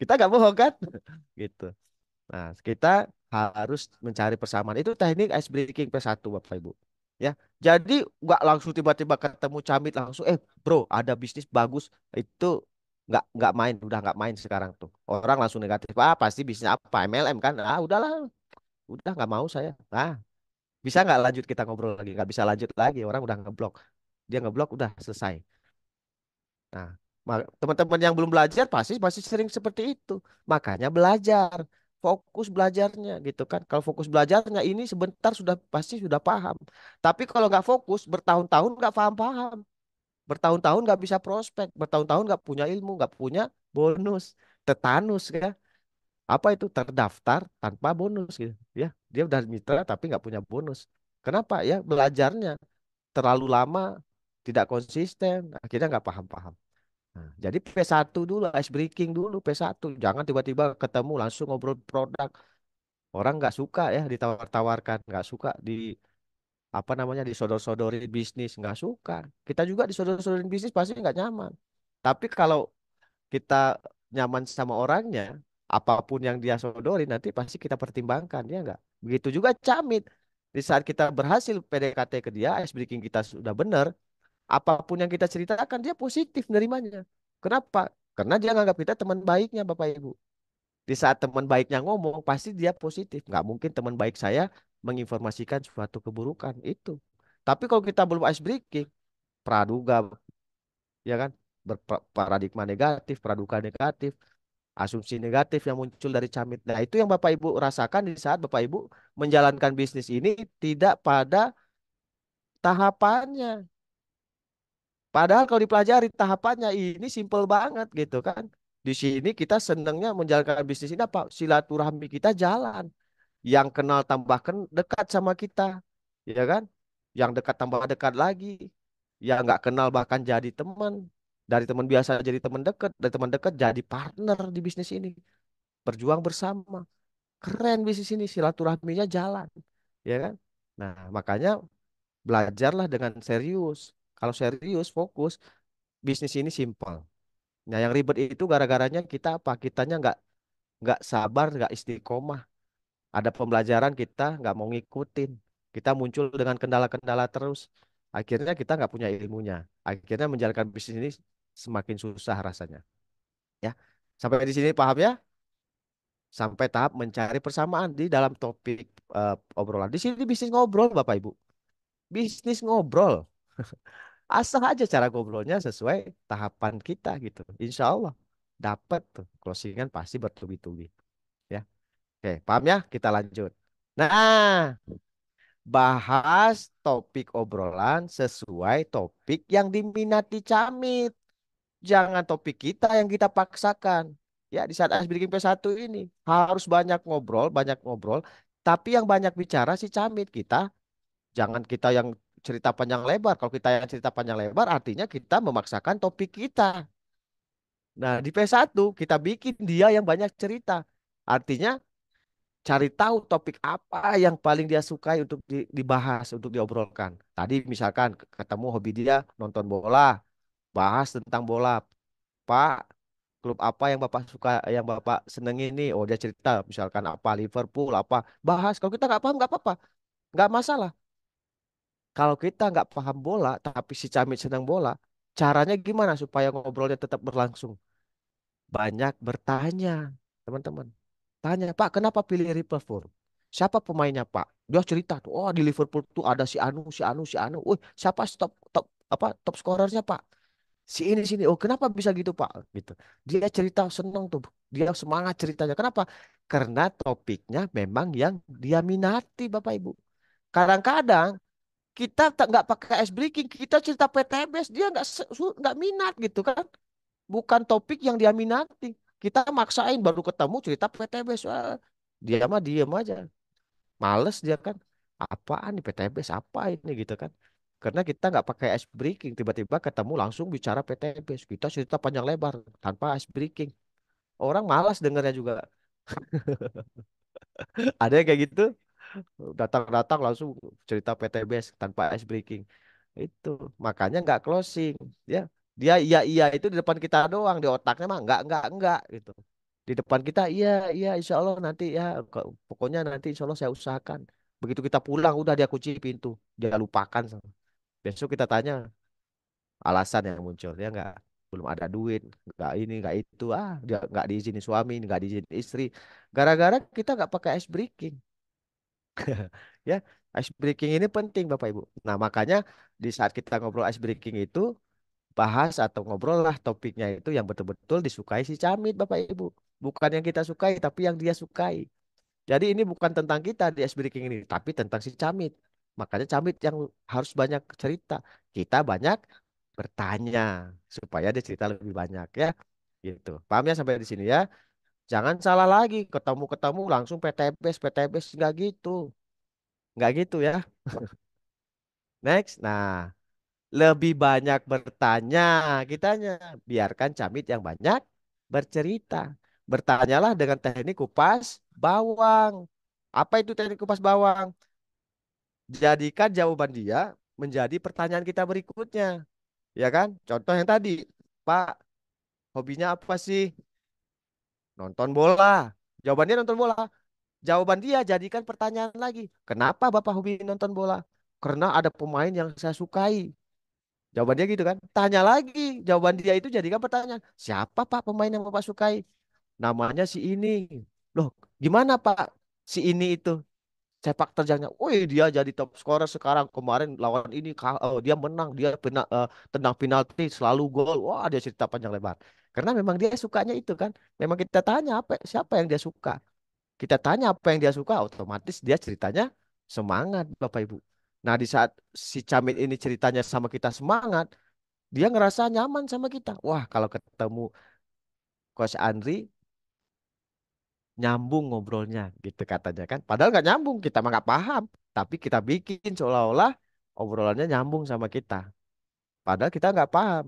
Kita nggak bohong kan? Gitu. Nah, kita harus mencari persamaan. Itu teknik ice breaking P1 Bapak Ibu. Ya. Jadi nggak langsung tiba-tiba ketemu Camit langsung, bro, ada bisnis bagus. Itu nggak main, udah nggak main sekarang tuh. Orang langsung negatif. Ah, pasti bisnis apa? MLM kan? Ah, udahlah, udah nggak mau saya. Ah, bisa nggak lanjut kita ngobrol lagi? Nggak bisa lanjut lagi. Orang udah ngeblok. Dia ngeblok udah selesai. Nah, teman-teman yang belum belajar pasti pasti sering seperti itu. Makanya belajar, fokus belajarnya gitu kan. Kalau fokus belajarnya ini sebentar sudah pasti sudah paham. Tapi kalau nggak fokus, bertahun-tahun nggak paham-paham. Bertahun-tahun nggak bisa prospek, bertahun-tahun nggak punya ilmu, nggak punya bonus, tetanus ya. Apa itu terdaftar tanpa bonus gitu ya. Dia udah mitra tapi nggak punya bonus. Kenapa ya? Belajarnya terlalu lama, tidak konsisten, akhirnya nggak paham-paham. Nah, jadi P1 dulu, ice breaking dulu P1. Jangan tiba-tiba ketemu langsung ngobrol produk. Orang nggak suka ya ditawar-tawarkan, nggak suka di apa namanya disodor-sodorin bisnis, nggak suka. Kita juga disodor-sodorin bisnis pasti nggak nyaman. Tapi kalau kita nyaman sama orangnya, apapun yang dia sodorin nanti pasti kita pertimbangkan, ya nggak? Begitu juga Camit. Di saat kita berhasil PDKT ke dia, ice breaking kita sudah benar, apapun yang kita ceritakan dia positif nerimanya. Kenapa? Karena dia nganggap kita teman baiknya Bapak Ibu. Di saat teman baiknya ngomong pasti dia positif. Nggak mungkin teman baik saya menginformasikan suatu keburukan itu. Tapi kalau kita belum ice breaking, praduga ya kan, berparadigma negatif, praduga negatif, asumsi negatif yang muncul dari Camit. Nah, itu yang Bapak Ibu rasakan di saat Bapak Ibu menjalankan bisnis ini tidak pada tahapannya. Padahal kalau dipelajari tahapannya ini simple banget gitu kan. Di sini kita senangnya menjalankan bisnis ini apa? Silaturahmi kita jalan. Yang kenal tambah dekat sama kita, ya kan? Yang dekat tambah dekat lagi. Yang nggak kenal bahkan jadi teman. Dari teman biasa jadi teman dekat, dari teman dekat jadi partner di bisnis ini. Berjuang bersama. Keren bisnis ini, silaturahminya jalan, ya kan? Nah, makanya belajarlah dengan serius. Kalau serius, fokus, bisnis ini simpel. Nah, yang ribet itu gara-garanya kita apa? Kitanya nggak sabar, nggak istiqomah. Ada pembelajaran kita nggak mau ngikutin. Kita muncul dengan kendala-kendala terus. Akhirnya kita nggak punya ilmunya. Akhirnya menjalankan bisnis ini semakin susah rasanya. Ya, sampai di sini paham ya? Sampai tahap mencari persamaan di dalam topik obrolan. Di sini bisnis ngobrol, Bapak Ibu. Bisnis ngobrol. Asal aja cara ngobrolnya sesuai tahapan kita gitu. Insya Allah dapat tuh closingan pasti bertubi-tubi. Ya, oke, paham ya? Kita lanjut. Nah, bahas topik obrolan sesuai topik yang diminati Camit. Jangan topik kita yang kita paksakan. Ya, di saat Ice Breaking P1 ini harus banyak ngobrol, tapi yang banyak bicara si Camit. Jangan kita yang cerita panjang lebar. Kalau kita yang cerita panjang lebar artinya kita memaksakan topik kita. Nah, di P1 kita bikin dia yang banyak cerita. Artinya cari tahu topik apa yang paling dia sukai untuk dibahas, untuk diobrolkan. Tadi misalkan ketemu hobi dia nonton bola, bahas tentang bola. Pak, klub apa yang Bapak suka, yang Bapak senengin nih? Oh, dia cerita misalkan apa Liverpool, apa. Bahas. Kalau kita nggak paham nggak apa-apa, nggak masalah. Kalau kita nggak paham bola, tapi si Camit senang bola, caranya gimana supaya ngobrolnya tetap berlangsung? Banyak bertanya, teman-teman. Tanya, Pak, kenapa pilih Liverpool? Siapa pemainnya, Pak? Dia cerita tuh, oh di Liverpool tuh ada si Anu, si Anu, si Anu. Wih, siapa top top apa top skorernya, Pak? Si ini sini. Oh, kenapa bisa gitu, Pak? Gitu. Dia cerita seneng tuh. Dia semangat ceritanya. Kenapa? Karena topiknya memang yang dia minati, Bapak Ibu. Kadang-kadang kita nggak pakai ice breaking, kita cerita PTBS dia nggak minat gitu kan, bukan topik yang dia minati. Kita maksain baru ketemu cerita PTBS. Wah, dia mah diem aja, males dia kan, apaan nih PTBS apa ini gitu kan, karena kita nggak pakai ice breaking, tiba-tiba ketemu langsung bicara PTBS, kita cerita panjang lebar tanpa ice breaking, orang malas dengarnya juga. Ada yang kayak gitu, datang-datang langsung cerita PTBS tanpa ice breaking. Itu makanya nggak closing. Ya, dia iya iya itu di depan kita doang, di otaknya mah nggak gitu. Di depan kita iya iya insya Allah nanti ya, pokoknya nanti insya Allah saya usahakan. Begitu kita pulang udah dia kunci pintu, dia lupakan. Besok kita tanya alasan yang muncul ya nggak, belum ada duit, nggak ini nggak itu, dia nggak diizinin suami, nggak diizinin istri, gara-gara kita nggak pakai ice breaking. Ya, ice breaking ini penting Bapak Ibu. Nah, makanya di saat kita ngobrol ice breaking itu bahas atau ngobrol lah topiknya itu yang betul-betul disukai si Camit Bapak Ibu. Bukan yang kita sukai tapi yang dia sukai. Jadi ini bukan tentang kita di ice breaking ini, tapi tentang si Camit. Makanya Camit yang harus banyak cerita. Kita banyak bertanya supaya dia cerita lebih banyak ya. Gitu. Paham ya sampai di sini ya? Jangan salah lagi, ketemu-ketemu langsung PTBS, PTBS nggak gitu. Nggak gitu ya. Next. Nah, lebih banyak bertanya kitanya. Biarkan Camit yang banyak bercerita. Bertanyalah dengan teknik kupas bawang. Apa itu teknik kupas bawang? Jadikan jawaban dia menjadi pertanyaan kita berikutnya. Ya kan? Contoh yang tadi. Pak, hobinya apa sih? Nonton bola. Jawabannya nonton bola. Jawaban dia jadikan pertanyaan lagi. Kenapa Bapak hobi nonton bola? Karena ada pemain yang saya sukai. Jawabannya gitu kan. Tanya lagi. Jawaban dia itu jadikan pertanyaan. Siapa Pak pemain yang Bapak sukai? Namanya si ini. Loh, gimana Pak? Si ini itu sepak terjangnya. Wih, dia jadi top scorer sekarang. Kemarin lawan ini dia menang, dia tendang penalti selalu gol. Wah, dia cerita panjang lebar. Karena memang dia sukanya itu kan. Memang kita tanya apa siapa yang dia suka. Kita tanya apa yang dia suka, otomatis dia ceritanya semangat, Bapak Ibu. Nah, di saat si Camit ini ceritanya sama kita semangat, dia ngerasa nyaman sama kita. Wah, kalau ketemu Coach Andri, nyambung ngobrolnya, gitu katanya kan. Padahal nggak nyambung, kita mah nggak paham. Tapi kita bikin seolah-olah obrolannya nyambung sama kita. Padahal kita nggak paham.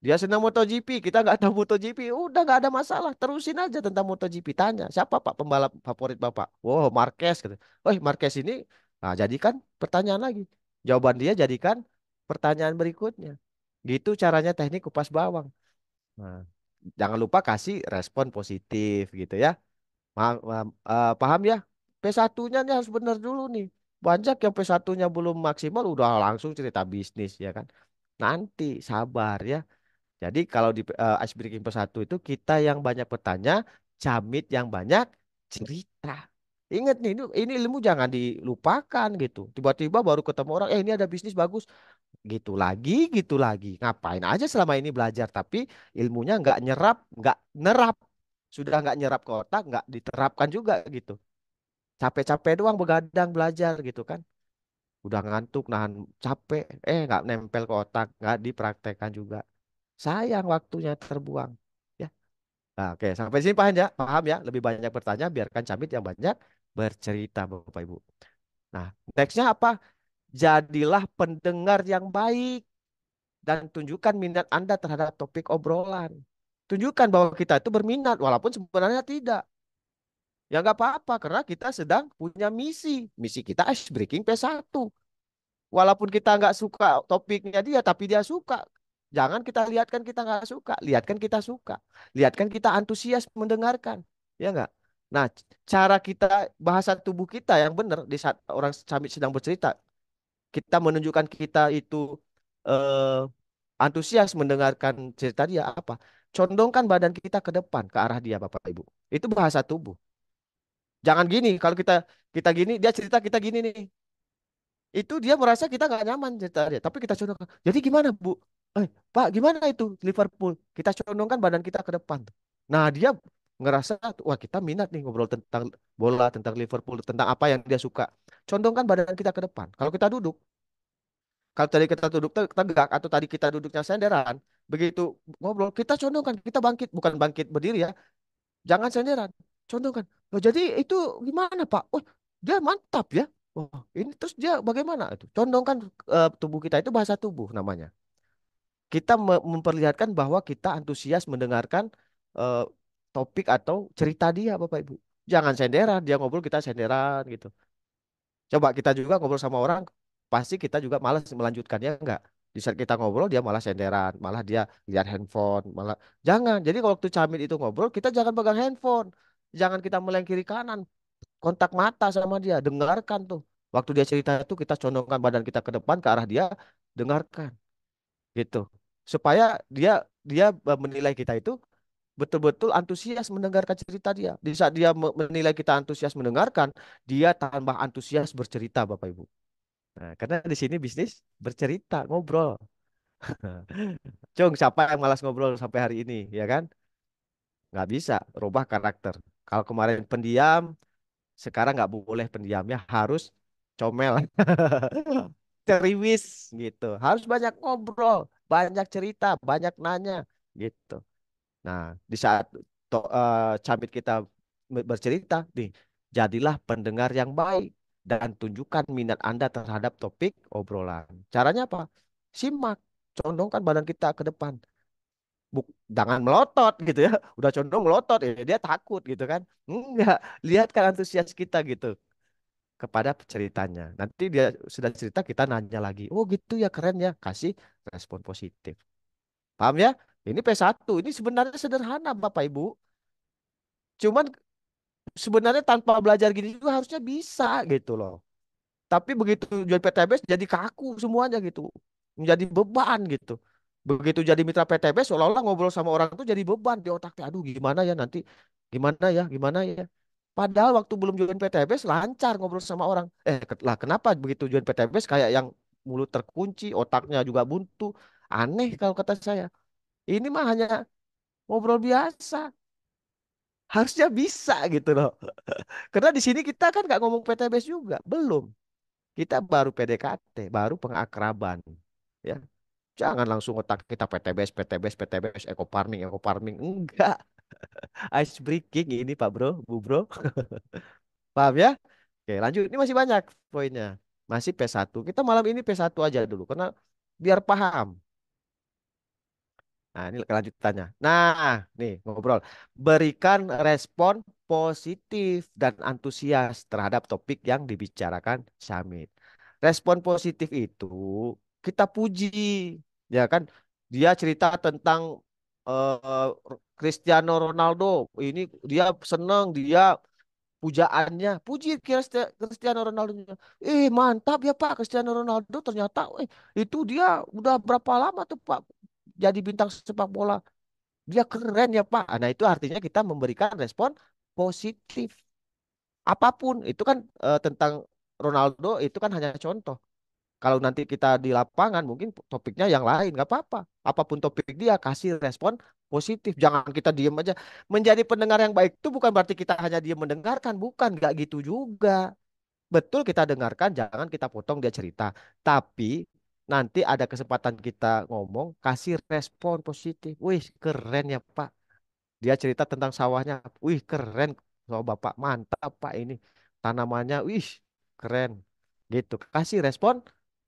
Dia senang MotoGP, kita nggak tahu MotoGP. Udah nggak ada masalah, terusin aja tentang MotoGP. Tanya, siapa Pak pembalap favorit Bapak? Wow, Marquez. Gitu. Oh, Marquez ini, nah jadikan pertanyaan lagi. Jawaban dia jadikan pertanyaan berikutnya. Gitu caranya teknik kupas bawang. Nah, jangan lupa kasih respon positif gitu ya. Paham ya? P1-nya nih harus benar dulu nih. Banyak yang P1-nya belum maksimal udah langsung cerita bisnis ya kan. Nanti sabar ya. Jadi kalau di ice breaking P1 itu kita yang banyak bertanya, Camit yang banyak cerita. Ingat nih, ini ilmu jangan dilupakan gitu. Tiba-tiba baru ketemu orang, ini ada bisnis bagus. Gitu lagi, gitu lagi. Ngapain aja selama ini belajar, tapi ilmunya nggak nyerap, nggak nerap. Sudah nggak nyerap ke otak, nggak diterapkan juga gitu. Capek-capek doang begadang belajar gitu kan. Udah ngantuk, nahan capek, nggak nempel ke otak, nggak dipraktekkan juga. Sayang waktunya terbuang. Ya. Nah, oke, sampai sini paham ya? Paham ya? Lebih banyak bertanya, biarkan Camit yang banyak bercerita, Bapak Ibu. Nah, nextnya apa? Jadilah pendengar yang baik dan tunjukkan minat Anda terhadap topik obrolan. Tunjukkan bahwa kita itu berminat, walaupun sebenarnya tidak. Ya nggak apa-apa, karena kita sedang punya misi. Misi kita ice breaking P1. Walaupun kita nggak suka topiknya dia, tapi dia suka. Jangan kita lihatkan kita nggak suka, lihatkan kita suka, lihatkan kita antusias mendengarkan, ya nggak? Nah, cara kita bahasa tubuh kita yang benar di saat orang sambil sedang bercerita, kita menunjukkan kita itu eh, antusias mendengarkan cerita dia apa? Condongkan badan kita ke depan, ke arah dia, Bapak Ibu. Itu bahasa tubuh. Jangan gini, kalau kita kita gini, dia cerita kita gini nih. Itu dia merasa kita nggak nyaman cerita dia. Tapi kita condongkan. Jadi gimana, Bu? Pak, gimana itu Liverpool? Kita condongkan badan kita ke depan. Nah, dia ngerasa, wah kita minat nih ngobrol tentang bola, tentang Liverpool, tentang apa yang dia suka. Condongkan badan kita ke depan. Kalau kita duduk, kalau tadi kita duduk tegak atau tadi kita duduknya senderan, begitu ngobrol, kita condongkan, kita bangkit, bukan bangkit berdiri ya. Jangan senderan, condongkan. Oh, jadi itu gimana, Pak? Oh, dia mantap ya. Oh, ini terus dia bagaimana itu? Condongkan tubuh kita itu bahasa tubuh namanya. Kita memperlihatkan bahwa kita antusias mendengarkan eh, topik atau cerita dia, Bapak Ibu. Jangan senderan, dia ngobrol kita senderan gitu. Coba kita juga ngobrol sama orang, pasti kita juga malas melanjutkannya enggak. Di saat kita ngobrol dia malah senderan, malah dia lihat handphone, malah jangan. Jadi kalau waktu Camit itu ngobrol, kita jangan pegang handphone. Jangan kita meleng kiri kanan, kontak mata sama dia, dengarkan tuh. Waktu dia cerita itu kita condongkan badan kita ke depan ke arah dia, dengarkan gitu. Supaya dia dia menilai kita itu betul-betul antusias mendengarkan cerita dia. Di saat dia menilai kita antusias mendengarkan, dia tambah antusias bercerita, Bapak Ibu. Nah, karena di sini bisnis bercerita, ngobrol. Cung, siapa yang malas ngobrol sampai hari ini, ya kan? Nggak bisa, rubah karakter. Kalau kemarin pendiam, sekarang nggak boleh pendiamnya, harus comel, ceriwis gitu. Harus banyak ngobrol, banyak cerita, banyak nanya gitu. Nah, di saat Camit kita bercerita, nih, jadilah pendengar yang baik dan tunjukkan minat Anda terhadap topik obrolan. Caranya apa? Simak, condongkan badan kita ke depan. Jangan melotot gitu ya. Udah condong melotot, ya dia takut gitu kan. Enggak, lihatkan antusias kita gitu kepada ceritanya. Nanti dia sudah cerita, kita nanya lagi. Oh gitu ya, keren ya. Kasih respon positif. Paham ya? Ini P1. Ini sebenarnya sederhana Bapak Ibu. Cuman sebenarnya tanpa belajar gini juga harusnya bisa gitu loh. Tapi begitu join PTBS jadi kaku semuanya gitu. Menjadi beban gitu. Begitu jadi mitra PTBS seolah-olah ngobrol sama orang itu jadi beban di otaknya. Aduh gimana ya nanti, gimana ya, gimana ya. Padahal waktu belum join PTBS lancar ngobrol sama orang. Lah kenapa begitu join PTBS kayak yang mulut terkunci, otaknya juga buntu. Aneh kalau kata saya. Ini mah hanya ngobrol biasa. Harusnya bisa gitu loh. Karena di sini kita kan nggak ngomong PTBS juga, belum. Kita baru PDKT, baru pengakraban. Ya, jangan langsung otak kita PTBS, PTBS, PTBS, eco farming. Enggak, ice breaking ini Pak Bro, Bu Bro. Paham ya? Oke, lanjut. Ini masih banyak poinnya. Masih P1. Kita malam ini P1 aja dulu, karena biar paham. Nah, ini kelanjutannya. Nah, nih ngobrol. Berikan respon positif dan antusias terhadap topik yang dibicarakan Syamit. Respon positif itu kita puji, ya kan? Dia cerita tentang Cristiano Ronaldo. Ini dia senang, dia pujaannya, puji Cristiano Ronaldo. Mantap ya Pak, Cristiano Ronaldo ternyata, itu dia udah berapa lama tuh Pak jadi bintang sepak bola. Dia keren ya Pak. Nah itu artinya kita memberikan respon positif. Apapun itu kan tentang Ronaldo itu kan hanya contoh. Kalau nanti kita di lapangan mungkin topiknya yang lain, nggak apa-apa. Apapun topik dia kasih respon positif. Jangan kita diem aja. Menjadi pendengar yang baik itu bukan berarti kita hanya diem mendengarkan, bukan, nggak gitu juga. Betul kita dengarkan, jangan kita potong dia cerita. Tapi nanti ada kesempatan kita ngomong, kasih respon positif. Wih, keren ya Pak. Dia cerita tentang sawahnya. Wih, keren. Sawah Bapak mantap Pak ini. Tanamannya, wih, keren. Gitu. Kasih respon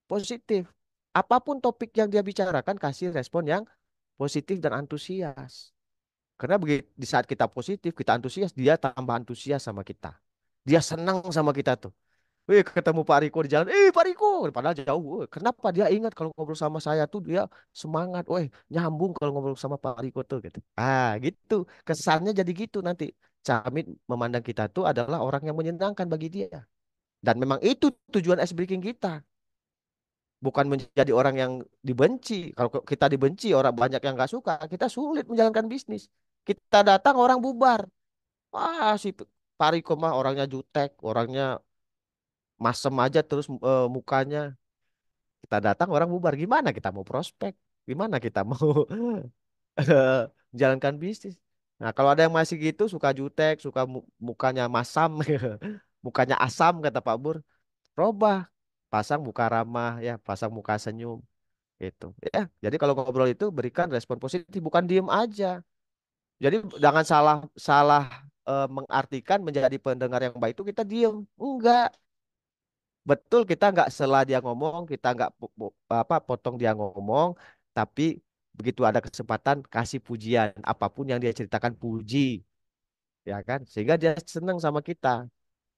positif. Apapun topik yang dia bicarakan, kasih respon yang positif dan antusias. Karena begitu di saat kita positif, kita antusias, dia tambah antusias sama kita. Dia senang sama kita tuh. Wih, ketemu Pak Riko di jalan. Pak Riko, padahal jauh. Kenapa dia ingat kalau ngobrol sama saya tuh dia semangat. Wih, nyambung kalau ngobrol sama Pak Riko tuh gitu. Gitu. Kesannya jadi gitu nanti. Camit memandang kita tuh adalah orang yang menyenangkan bagi dia. Dan memang itu tujuan ice breaking kita. Bukan menjadi orang yang dibenci. Kalau kita dibenci, orang banyak yang nggak suka, kita sulit menjalankan bisnis. Kita datang orang bubar. Si Pak Riko mah orangnya jutek, orangnya masem aja terus mukanya. Kita datang orang bubar. Gimana kita mau prospek? Gimana kita mau menjalankan bisnis? Nah, kalau ada yang masih gitu, suka jutek, suka mukanya masam, mukanya asam kata Pak Bur, robah, pasang muka ramah, ya, pasang muka senyum. Itu ya, jadi kalau ngobrol itu berikan respon positif, bukan diem aja. Jadi jangan salah salah mengartikan menjadi pendengar yang baik itu kita diem. Enggak, betul kita nggak setelah dia ngomong, kita nggak potong dia ngomong, tapi begitu ada kesempatan kasih pujian, apapun yang dia ceritakan puji, ya kan? Sehingga dia senang sama kita.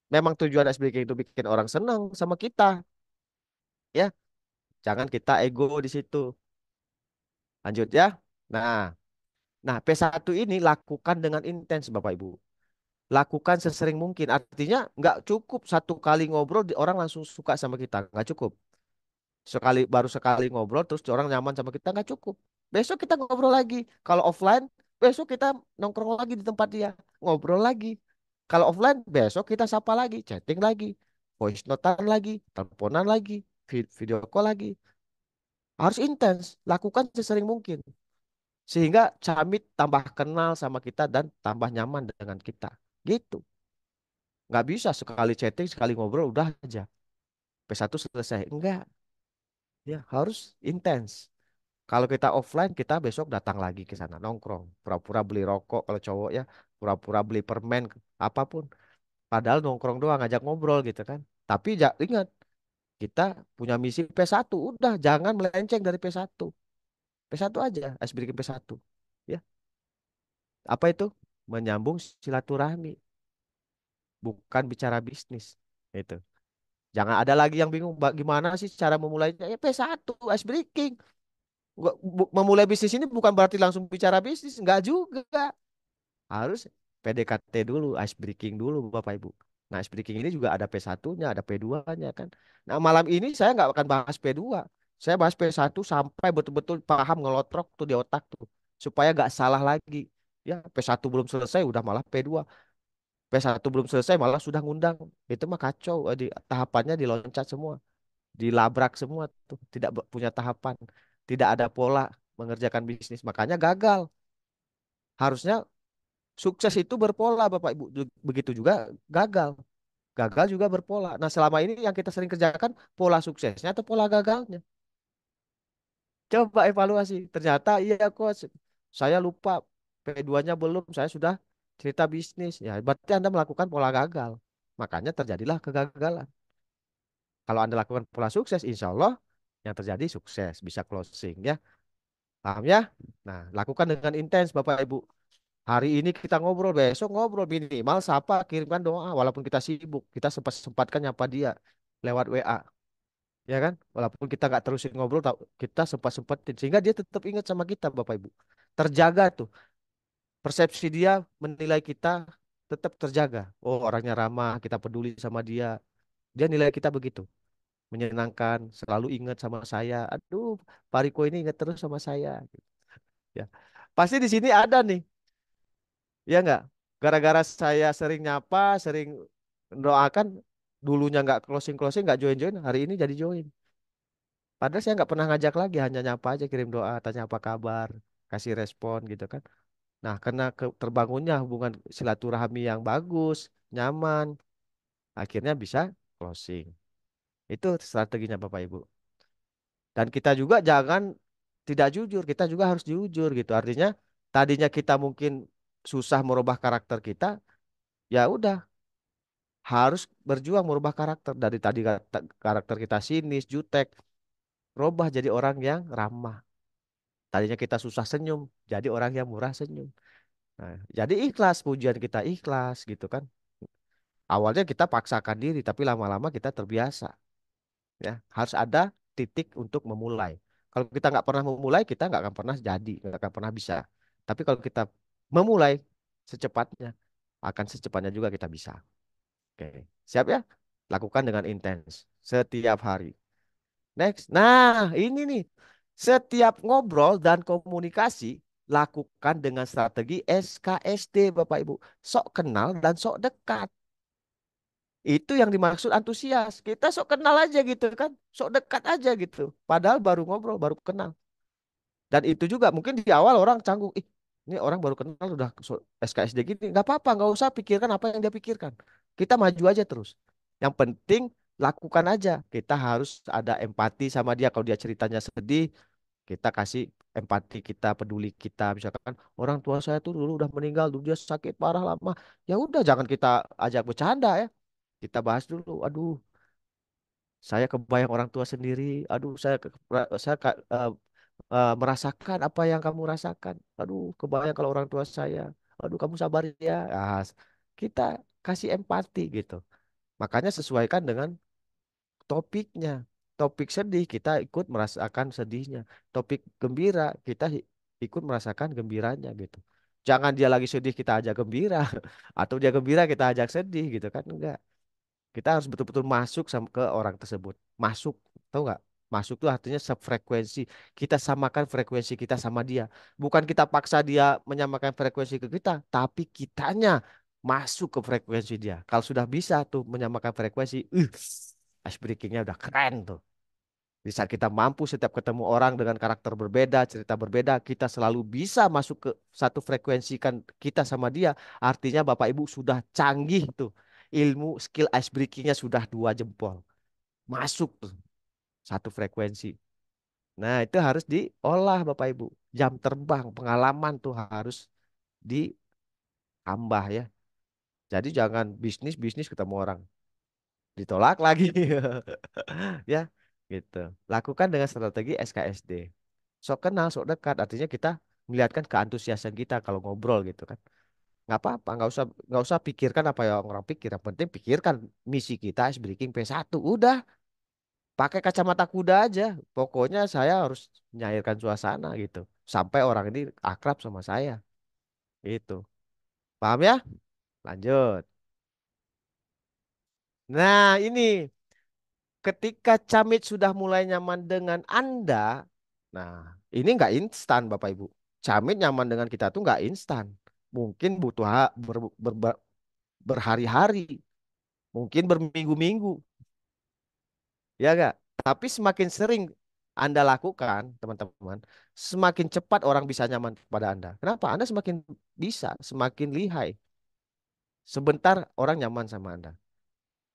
Memang tujuan SBK itu bikin orang senang sama kita, ya. Jangan kita ego di situ. Lanjut ya. Nah, P1 ini lakukan dengan intens, Bapak Ibu. Lakukan sesering mungkin. Artinya nggak cukup satu kali ngobrol orang langsung suka sama kita. Nggak cukup. Baru sekali ngobrol terus orang nyaman sama kita nggak cukup. Besok kita ngobrol lagi. Kalau offline, besok kita nongkrong lagi di tempat dia. Ngobrol lagi. Kalau offline, besok kita sapa lagi. Chatting lagi. Voice notean lagi. Teleponan lagi. Video call lagi. Harus intens. Lakukan sesering mungkin. Sehingga Camit tambah kenal sama kita dan tambah nyaman dengan kita. Gitu. Nggak bisa sekali chatting, sekali ngobrol, udah aja. P1 selesai. Enggak. Ya, harus intens. Kalau kita offline, kita besok datang lagi ke sana nongkrong. Pura-pura beli rokok kalau cowok ya. Pura-pura beli permen, apapun. Padahal nongkrong doang, ngajak ngobrol gitu kan. Tapi ingat, kita punya misi P1. Udah, jangan melenceng dari P1. P1 aja, harus bikin P1. Ya, apa itu? Menyambung silaturahmi, bukan bicara bisnis. Itu. Jangan ada lagi yang bingung, Gimana sih cara memulainya? Ya P1, ice breaking. Memulai bisnis ini bukan berarti langsung bicara bisnis, enggak juga. Harus PDKT dulu, ice breaking dulu Bapak Ibu. Nah, ice breaking ini juga ada P1-nya, ada P2-nya kan. Nah, malam ini saya nggak akan bahas P2. Saya bahas P1 sampai betul-betul paham ngelotrok tuh di otak tuh. Supaya nggak salah lagi. Ya, P1 belum selesai udah malah P2. P1 belum selesai malah sudah ngundang. Itu mah kacau. Tahapannya diloncat semua. Dilabrak semua tuh. Tidak punya tahapan. Tidak ada pola mengerjakan bisnis. Makanya gagal. Harusnya sukses itu berpola, Bapak Ibu. Begitu juga gagal. Gagal juga berpola. Nah, selama ini yang kita sering kerjakan pola suksesnya atau pola gagalnya. Coba evaluasi. Ternyata iya coach. Saya lupa P2-nya belum. Saya sudah cerita bisnis. Ya, berarti Anda melakukan pola gagal. Makanya terjadilah kegagalan. Kalau Anda lakukan pola sukses, insya Allah yang terjadi sukses. Bisa closing ya. Paham ya? Nah, lakukan dengan intens Bapak Ibu. Hari ini kita ngobrol, besok ngobrol minimal sapa, kirimkan doa walaupun kita sibuk, kita sempat-sempatkan nyapa dia lewat WA, ya kan? Walaupun kita nggak terusin ngobrol, kita sempat-sempatin sehingga dia tetap ingat sama kita, Bapak Ibu. Terjaga tuh persepsi dia menilai kita tetap terjaga. Oh, orangnya ramah, kita peduli sama dia. Dia nilai kita begitu, menyenangkan, selalu ingat sama saya. Aduh, Pak Riko ini ingat terus sama saya. Ya, pasti di sini ada nih, ya nggak? Gara-gara saya sering nyapa, sering doakan, dulunya nggak closing closing, nggak join join, hari ini jadi join. Padahal saya nggak pernah ngajak lagi, hanya nyapa aja, kirim doa, tanya apa kabar, kasih respon gitu kan. Nah, karena terbangunnya hubungan silaturahmi yang bagus, nyaman, akhirnya bisa closing. Itu strateginya Bapak Ibu. Dan kita juga jangan tidak jujur, kita juga harus jujur gitu. Artinya tadinya kita mungkin susah merubah karakter kita, ya udah harus berjuang merubah karakter dari tadi karakter kita sinis, jutek, robah jadi orang yang ramah. Tadinya kita susah senyum, jadi orang yang murah senyum. Nah, jadi ikhlas, pujian kita ikhlas gitu kan. Awalnya kita paksakan diri, tapi lama-lama kita terbiasa. Ya, harus ada titik untuk memulai. Kalau kita nggak pernah memulai, kita nggak akan pernah jadi, nggak akan pernah bisa. Tapi kalau kita memulai secepatnya, akan secepatnya juga kita bisa. Oke, siap ya? Lakukan dengan intens setiap hari. Next, nah ini nih, setiap ngobrol dan komunikasi lakukan dengan strategi SKSD, Bapak Ibu. Sok kenal dan sok dekat. Itu yang dimaksud antusias. Kita sok kenal aja gitu kan. Sok dekat aja gitu. Padahal baru ngobrol, baru kenal. Dan itu juga mungkin di awal orang canggung. Ih, ini orang baru kenal udah SKSD gini. Nggak apa-apa, nggak usah pikirkan apa yang dia pikirkan. Kita maju aja terus. Yang penting lakukan aja. Kita harus ada empati sama dia. Kalau dia ceritanya sedih, kita kasih empati kita, peduli kita. Misalkan orang tua saya tuh dulu udah meninggal, dulu dia sakit parah lama. Ya udah, jangan kita ajak bercanda ya. Kita bahas dulu. Aduh, saya kebayang orang tua sendiri. Aduh, merasakan apa yang kamu rasakan. Aduh, kebayang kalau orang tua saya. Aduh, kamu sabar ya. Kita kasih empati gitu. Makanya sesuaikan dengan topiknya. Topik sedih, kita ikut merasakan sedihnya. Topik gembira, kita ikut merasakan gembiranya gitu. Jangan dia lagi sedih, kita ajak gembira. Atau dia gembira, kita ajak sedih gitu kan. Enggak. Kita harus betul-betul masuk sama ke orang tersebut. Masuk, tahu nggak? Masuk tuh artinya sefrekuensi. Kita samakan frekuensi kita sama dia. Bukan kita paksa dia menyamakan frekuensi ke kita, tapi kitanya masuk ke frekuensi dia. Kalau sudah bisa tuh menyamakan frekuensi, ice breakingnya udah keren tuh. Di saat kita mampu setiap ketemu orang dengan karakter berbeda, cerita berbeda, kita selalu bisa masuk ke satu frekuensi kan kita sama dia. Artinya Bapak Ibu sudah canggih tuh. Ilmu skill ice breakingnya sudah 2 jempol. Masuk tuh satu frekuensi. Nah itu harus diolah Bapak Ibu. Jam terbang, pengalaman tuh harus ditambah ya. Jadi jangan bisnis-bisnis ketemu orang. Ditolak lagi. Ya, gitu. Lakukan dengan strategi SKSD. Sok kenal, sok dekat. Artinya kita melihatkan keantusiasan kita kalau ngobrol gitu kan. Nggak apa-apa, nggak usah pikirkan apa yang orang pikir. Yang penting pikirkan misi kita is breaking P1. Udah, pakai kacamata kuda aja. Pokoknya saya harus menyairkan suasana gitu. Sampai orang ini akrab sama saya. Itu. Paham ya? Lanjut. Nah, ini ketika Camit sudah mulai nyaman dengan Anda, nah ini nggak instan Bapak Ibu. Camit nyaman dengan kita tuh nggak instan. Mungkin butuh berhari-hari, mungkin berminggu-minggu, ya nggak? Tapi semakin sering Anda lakukan, teman-teman, semakin cepat orang bisa nyaman kepada Anda. Kenapa? Anda semakin bisa, semakin lihai. Sebentar orang nyaman sama Anda.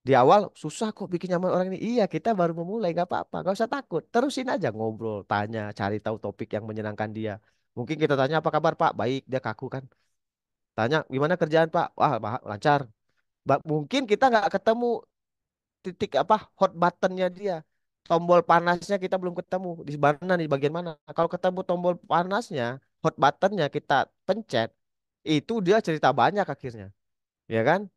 Di awal susah kok bikin nyaman orang ini. Iya, kita baru memulai, nggak apa-apa, nggak usah takut. Terusin aja ngobrol, tanya, cari tahu topik yang menyenangkan dia. Mungkin kita tanya apa kabar Pak? Baik, dia kaku kan. Tanya gimana kerjaan Pak? Wah, lancar. Mungkin kita nggak ketemu titik apa hot buttonnya dia. Tombol panasnya kita belum ketemu di mana, di bagian mana. Kalau ketemu tombol panasnya, hot buttonnya kita pencet, itu dia cerita banyak akhirnya, ya kan?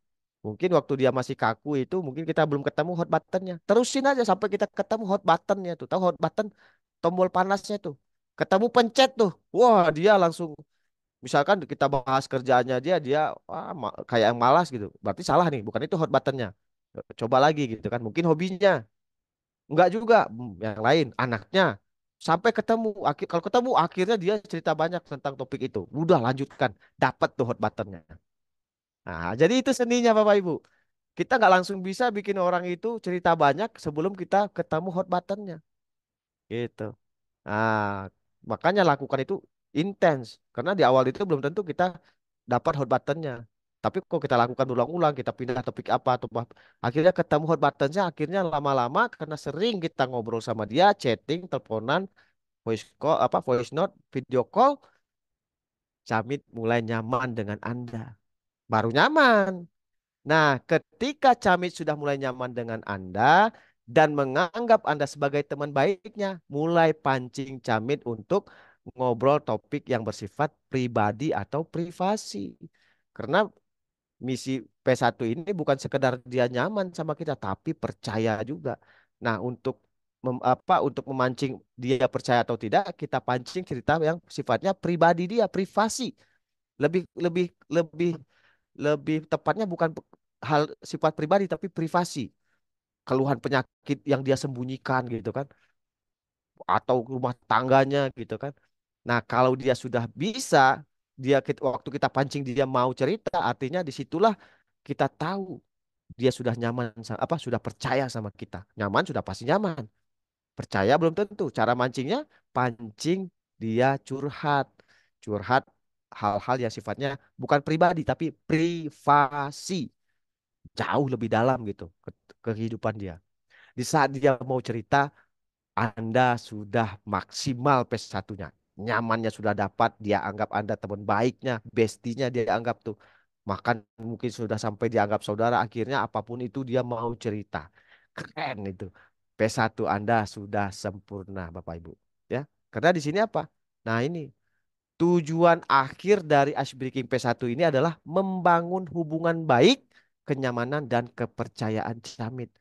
Mungkin waktu dia masih kaku itu mungkin kita belum ketemu hot buttonnya. Terusin aja sampai kita ketemu hot buttonnya tuh. Tahu hot button tombol panasnya tuh. Ketemu pencet tuh. Wah, dia langsung Misalkan kita bahas kerjaannya dia, dia kayak yang malas gitu. Berarti salah nih, bukan itu hot buttonnya. Coba lagi gitu kan. Mungkin hobinya. Enggak juga. Yang lain, anaknya. Sampai ketemu. Kalau ketemu, akhirnya dia cerita banyak tentang topik itu. Udah lanjutkan. Dapat tuh hot buttonnya. Nah, jadi itu seninya Bapak Ibu. Kita nggak langsung bisa bikin orang itu cerita banyak sebelum kita ketemu hot buttonnya. Gitu. Nah, makanya lakukan itu intens. Karena di awal itu belum tentu kita dapat hot buttonnya. Tapi kok kita lakukan ulang-ulang, kita pindah topik apa atau akhirnya ketemu hot buttonnya, akhirnya lama-lama karena sering kita ngobrol sama dia, chatting, teleponan, voice call, voice note, video call, Camit mulai nyaman dengan Anda. Baru nyaman. Nah, ketika Camit sudah mulai nyaman dengan Anda dan menganggap Anda sebagai teman baiknya, mulai pancing Camit untuk ngobrol topik yang bersifat pribadi atau privasi. Karena misi P1 ini bukan sekedar dia nyaman sama kita, tapi percaya juga. Nah, untuk memancing dia percaya atau tidak, kita pancing cerita yang sifatnya pribadi dia, privasi. Lebih lebih lebih lebih tepatnya bukan hal sifat pribadi tapi privasi, keluhan penyakit yang dia sembunyikan gitu kan, atau rumah tangganya gitu kan. Nah, kalau dia sudah bisa, waktu kita pancing dia mau cerita, artinya disitulah kita tahu dia sudah nyaman, sudah percaya sama kita. Nyaman sudah pasti nyaman. Percaya belum tentu. Cara mancingnya, pancing dia curhat, curhat hal-hal yang sifatnya bukan pribadi tapi privasi, jauh lebih dalam gitu ke kehidupan dia. Di saat dia mau cerita, Anda sudah maksimal PS1-nya. Nyamannya sudah dapat, dia anggap Anda teman baiknya, bestinya dia anggap tuh. Bahkan mungkin sudah sampai dianggap saudara, akhirnya apapun itu dia mau cerita. Keren itu. PS1 Anda sudah sempurna, Bapak Ibu. Ya, karena di sini apa? Nah ini, tujuan akhir dari Icebreaking P1 ini adalah membangun hubungan baik, kenyamanan, dan kepercayaan Camit.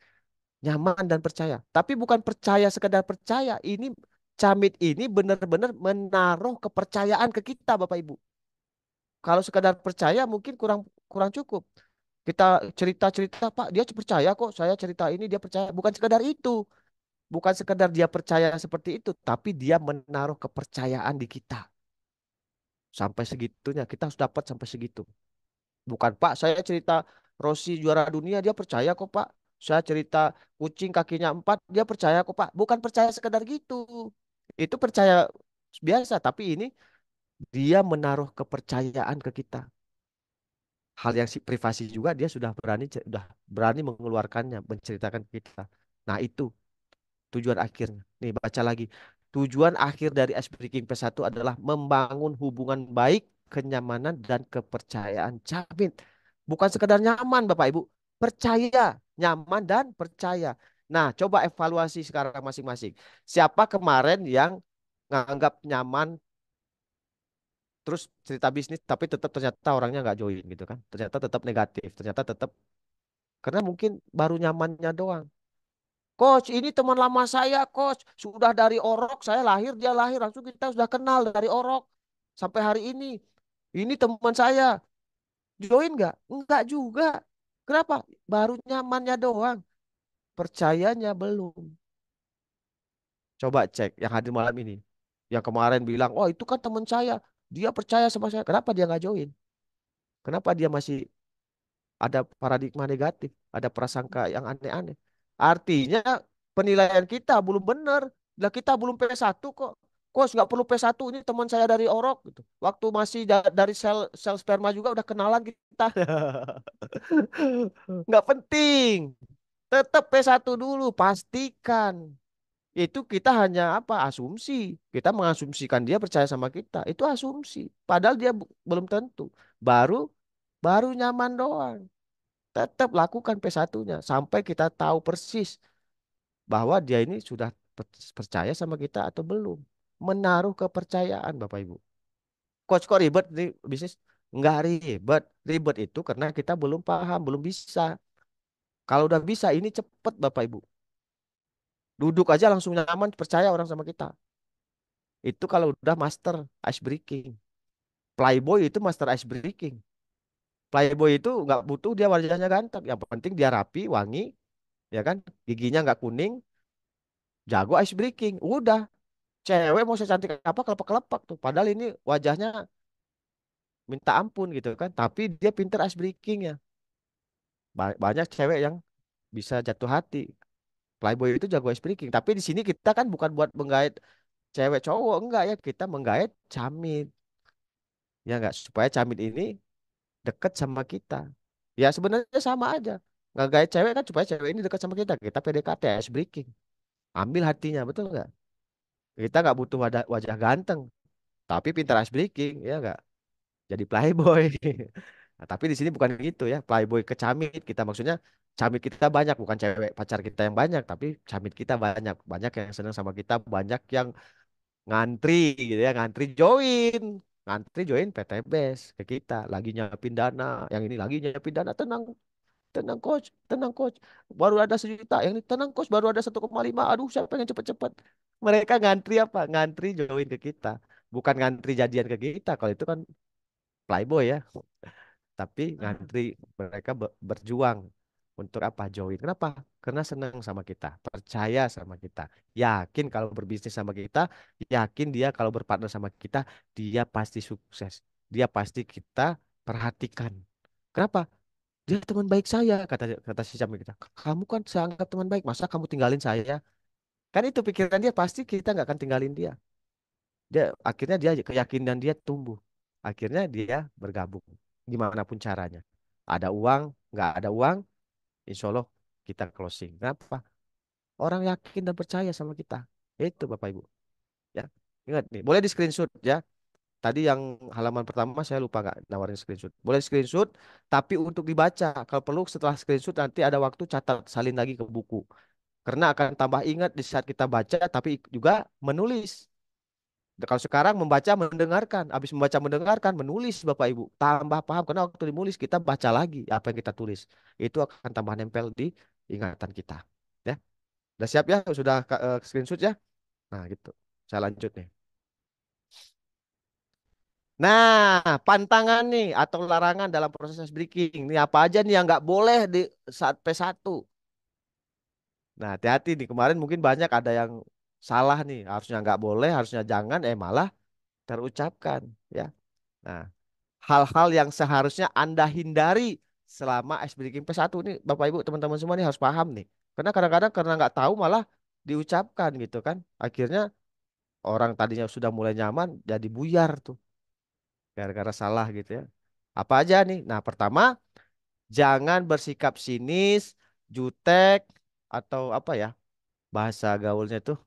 Nyaman dan percaya. Tapi bukan percaya sekedar percaya. Ini Camit ini benar-benar menaruh kepercayaan ke kita, Bapak Ibu. Kalau sekedar percaya mungkin kurang kurang cukup. Kita cerita-cerita, Pak, dia percaya kok saya cerita ini dia percaya. Bukan sekedar itu. Bukan sekedar dia percaya seperti itu, tapi dia menaruh kepercayaan di kita. Sampai segitunya, kita harus dapat sampai segitu. Bukan Pak, saya cerita Rossi juara dunia, dia percaya kok Pak. Saya cerita kucing kakinya 4, dia percaya kok Pak. Bukan percaya sekedar gitu. Itu percaya biasa, tapi ini dia menaruh kepercayaan ke kita. Hal yang privasi juga dia sudah berani mengeluarkannya, menceritakan ke kita. Nah, itu tujuan akhirnya. Nih, baca lagi. Tujuan akhir dari Icebreaking P1 adalah membangun hubungan baik, kenyamanan, dan kepercayaan. Jamin. Bukan sekedar nyaman, Bapak Ibu. Percaya. Nyaman dan percaya. Nah, coba evaluasi sekarang masing-masing. Siapa kemarin yang nganggap nyaman, terus cerita bisnis, tapi tetap ternyata orangnya nggak join gitu kan. Ternyata tetap negatif. Ternyata tetap, karena mungkin baru nyamannya doang. Coach, ini teman lama saya, Coach. Sudah dari Orok, saya lahir, dia lahir. Langsung kita sudah kenal dari Orok. Sampai hari ini. Ini teman saya. Join nggak? Enggak juga. Kenapa? Baru nyamannya doang. Percayanya belum. Coba cek yang hadir malam ini. Yang kemarin bilang, oh itu kan teman saya. Dia percaya sama saya. Kenapa dia nggak join? Kenapa dia masih ada paradigma negatif? Ada prasangka yang aneh-aneh. Artinya penilaian kita belum benar. Lah kita belum P1 kok. Kos nggak perlu P1, ini teman saya dari Orok gitu. Waktu masih dari sel sel sperma juga udah kenalan kita. Nggak penting. Tetap P1 dulu, pastikan. Itu kita hanya asumsi. Kita mengasumsikan dia percaya sama kita. Itu asumsi. Padahal dia belum tentu. Baru baru nyaman doang. Tetap lakukan P1-nya sampai kita tahu persis bahwa dia ini sudah percaya sama kita atau belum. Menaruh kepercayaan Bapak Ibu. Coach kok ribet nih bisnis? Enggak ribet. Ribet itu karena kita belum paham, belum bisa. Kalau udah bisa ini cepet Bapak Ibu. Duduk aja langsung nyaman, percaya orang sama kita. Itu kalau udah master ice breaking. Playboy itu master ice breaking. Playboy itu nggak butuh dia wajahnya ganteng. Yang penting dia rapi, wangi, ya kan? Giginya nggak kuning, jago ice breaking. Udah, cewek mau secantik apa kelepek-kelepek tuh. Padahal ini wajahnya minta ampun gitu kan. Tapi dia pinter ice breaking ya. Banyak cewek yang bisa jatuh hati. Playboy itu jago ice breaking. Tapi di sini kita kan bukan buat menggait cewek cowok, enggak ya. Kita menggait Camit. Ya enggak, supaya Camit ini deket sama kita. Ya sebenarnya sama aja. Ngegait cewek kan supaya cewek ini deket sama kita. Kita PDKT, ice breaking. Ambil hatinya, betul nggak? Kita nggak butuh wajah, wajah ganteng, tapi pintar ice breaking, ya nggak? Jadi playboy. Nah, tapi di sini bukan gitu ya, playboy ke Camit kita maksudnya Camit kita banyak, bukan cewek pacar kita yang banyak, tapi Camit kita banyak, banyak yang senang sama kita, banyak yang ngantri gitu ya, ngantri join PTBS ke kita, lagi nyiapin dana, yang ini lagi nyiapin dana, tenang, tenang coach, baru ada 1 juta, yang ini tenang coach, baru ada 1,5, aduh saya pengen cepet-cepet. Mereka ngantri apa? Ngantri join ke kita, bukan ngantri jadian ke kita. Kalau itu kan playboy ya, tapi ngantri mereka berjuang untuk apa? Join. Kenapa? Karena senang sama kita, percaya sama kita, yakin kalau berbisnis sama kita, yakin dia kalau berpartner sama kita, dia pasti sukses, dia pasti kita perhatikan. Kenapa? Dia teman baik saya, kata kata si Camil kita. Kamu kan saya anggap teman baik, masa kamu tinggalin saya? Kan itu pikiran dia, pasti kita nggak akan tinggalin dia. Dia akhirnya dia keyakinan dia tumbuh. Akhirnya dia bergabung. Gimana pun caranya. Ada uang, nggak ada uang, insya Allah kita closing. Kenapa? Orang yakin dan percaya sama kita. Itu Bapak Ibu. Ya, ingat nih. Boleh di screenshot ya. Tadi yang halaman pertama saya lupa nggak nawarin screenshot. Boleh screenshot, tapi untuk dibaca. Kalau perlu setelah screenshot nanti ada waktu catat, salin lagi ke buku. Karena akan tambah ingat di saat kita baca, tapi juga menulis. Kalau sekarang membaca, mendengarkan. Habis membaca, mendengarkan, menulis Bapak Ibu. Tambah paham, karena waktu dinulis kita baca lagi apa yang kita tulis. Itu akan tambah nempel di ingatan kita. Ya, udah siap ya? Sudah screenshot ya? Nah gitu. Saya lanjut nih. Nah, pantangan nih atau larangan dalam proses breaking. Ini apa aja nih yang nggak boleh di saat P1? Nah, hati-hati nih. Kemarin mungkin banyak ada yang salah nih. Harusnya nggak boleh, harusnya jangan, malah terucapkan. Ya. Nah, hal-hal yang seharusnya Anda hindari selama ice breaking P1 nih, Bapak Ibu, teman-teman semua nih harus paham nih. Karena kadang-kadang karena nggak tahu malah diucapkan gitu kan. Akhirnya orang tadinya sudah mulai nyaman jadi buyar tuh gara-gara salah gitu ya. Apa aja nih? Nah, pertama, jangan bersikap sinis, jutek, atau apa ya bahasa gaulnya tuh,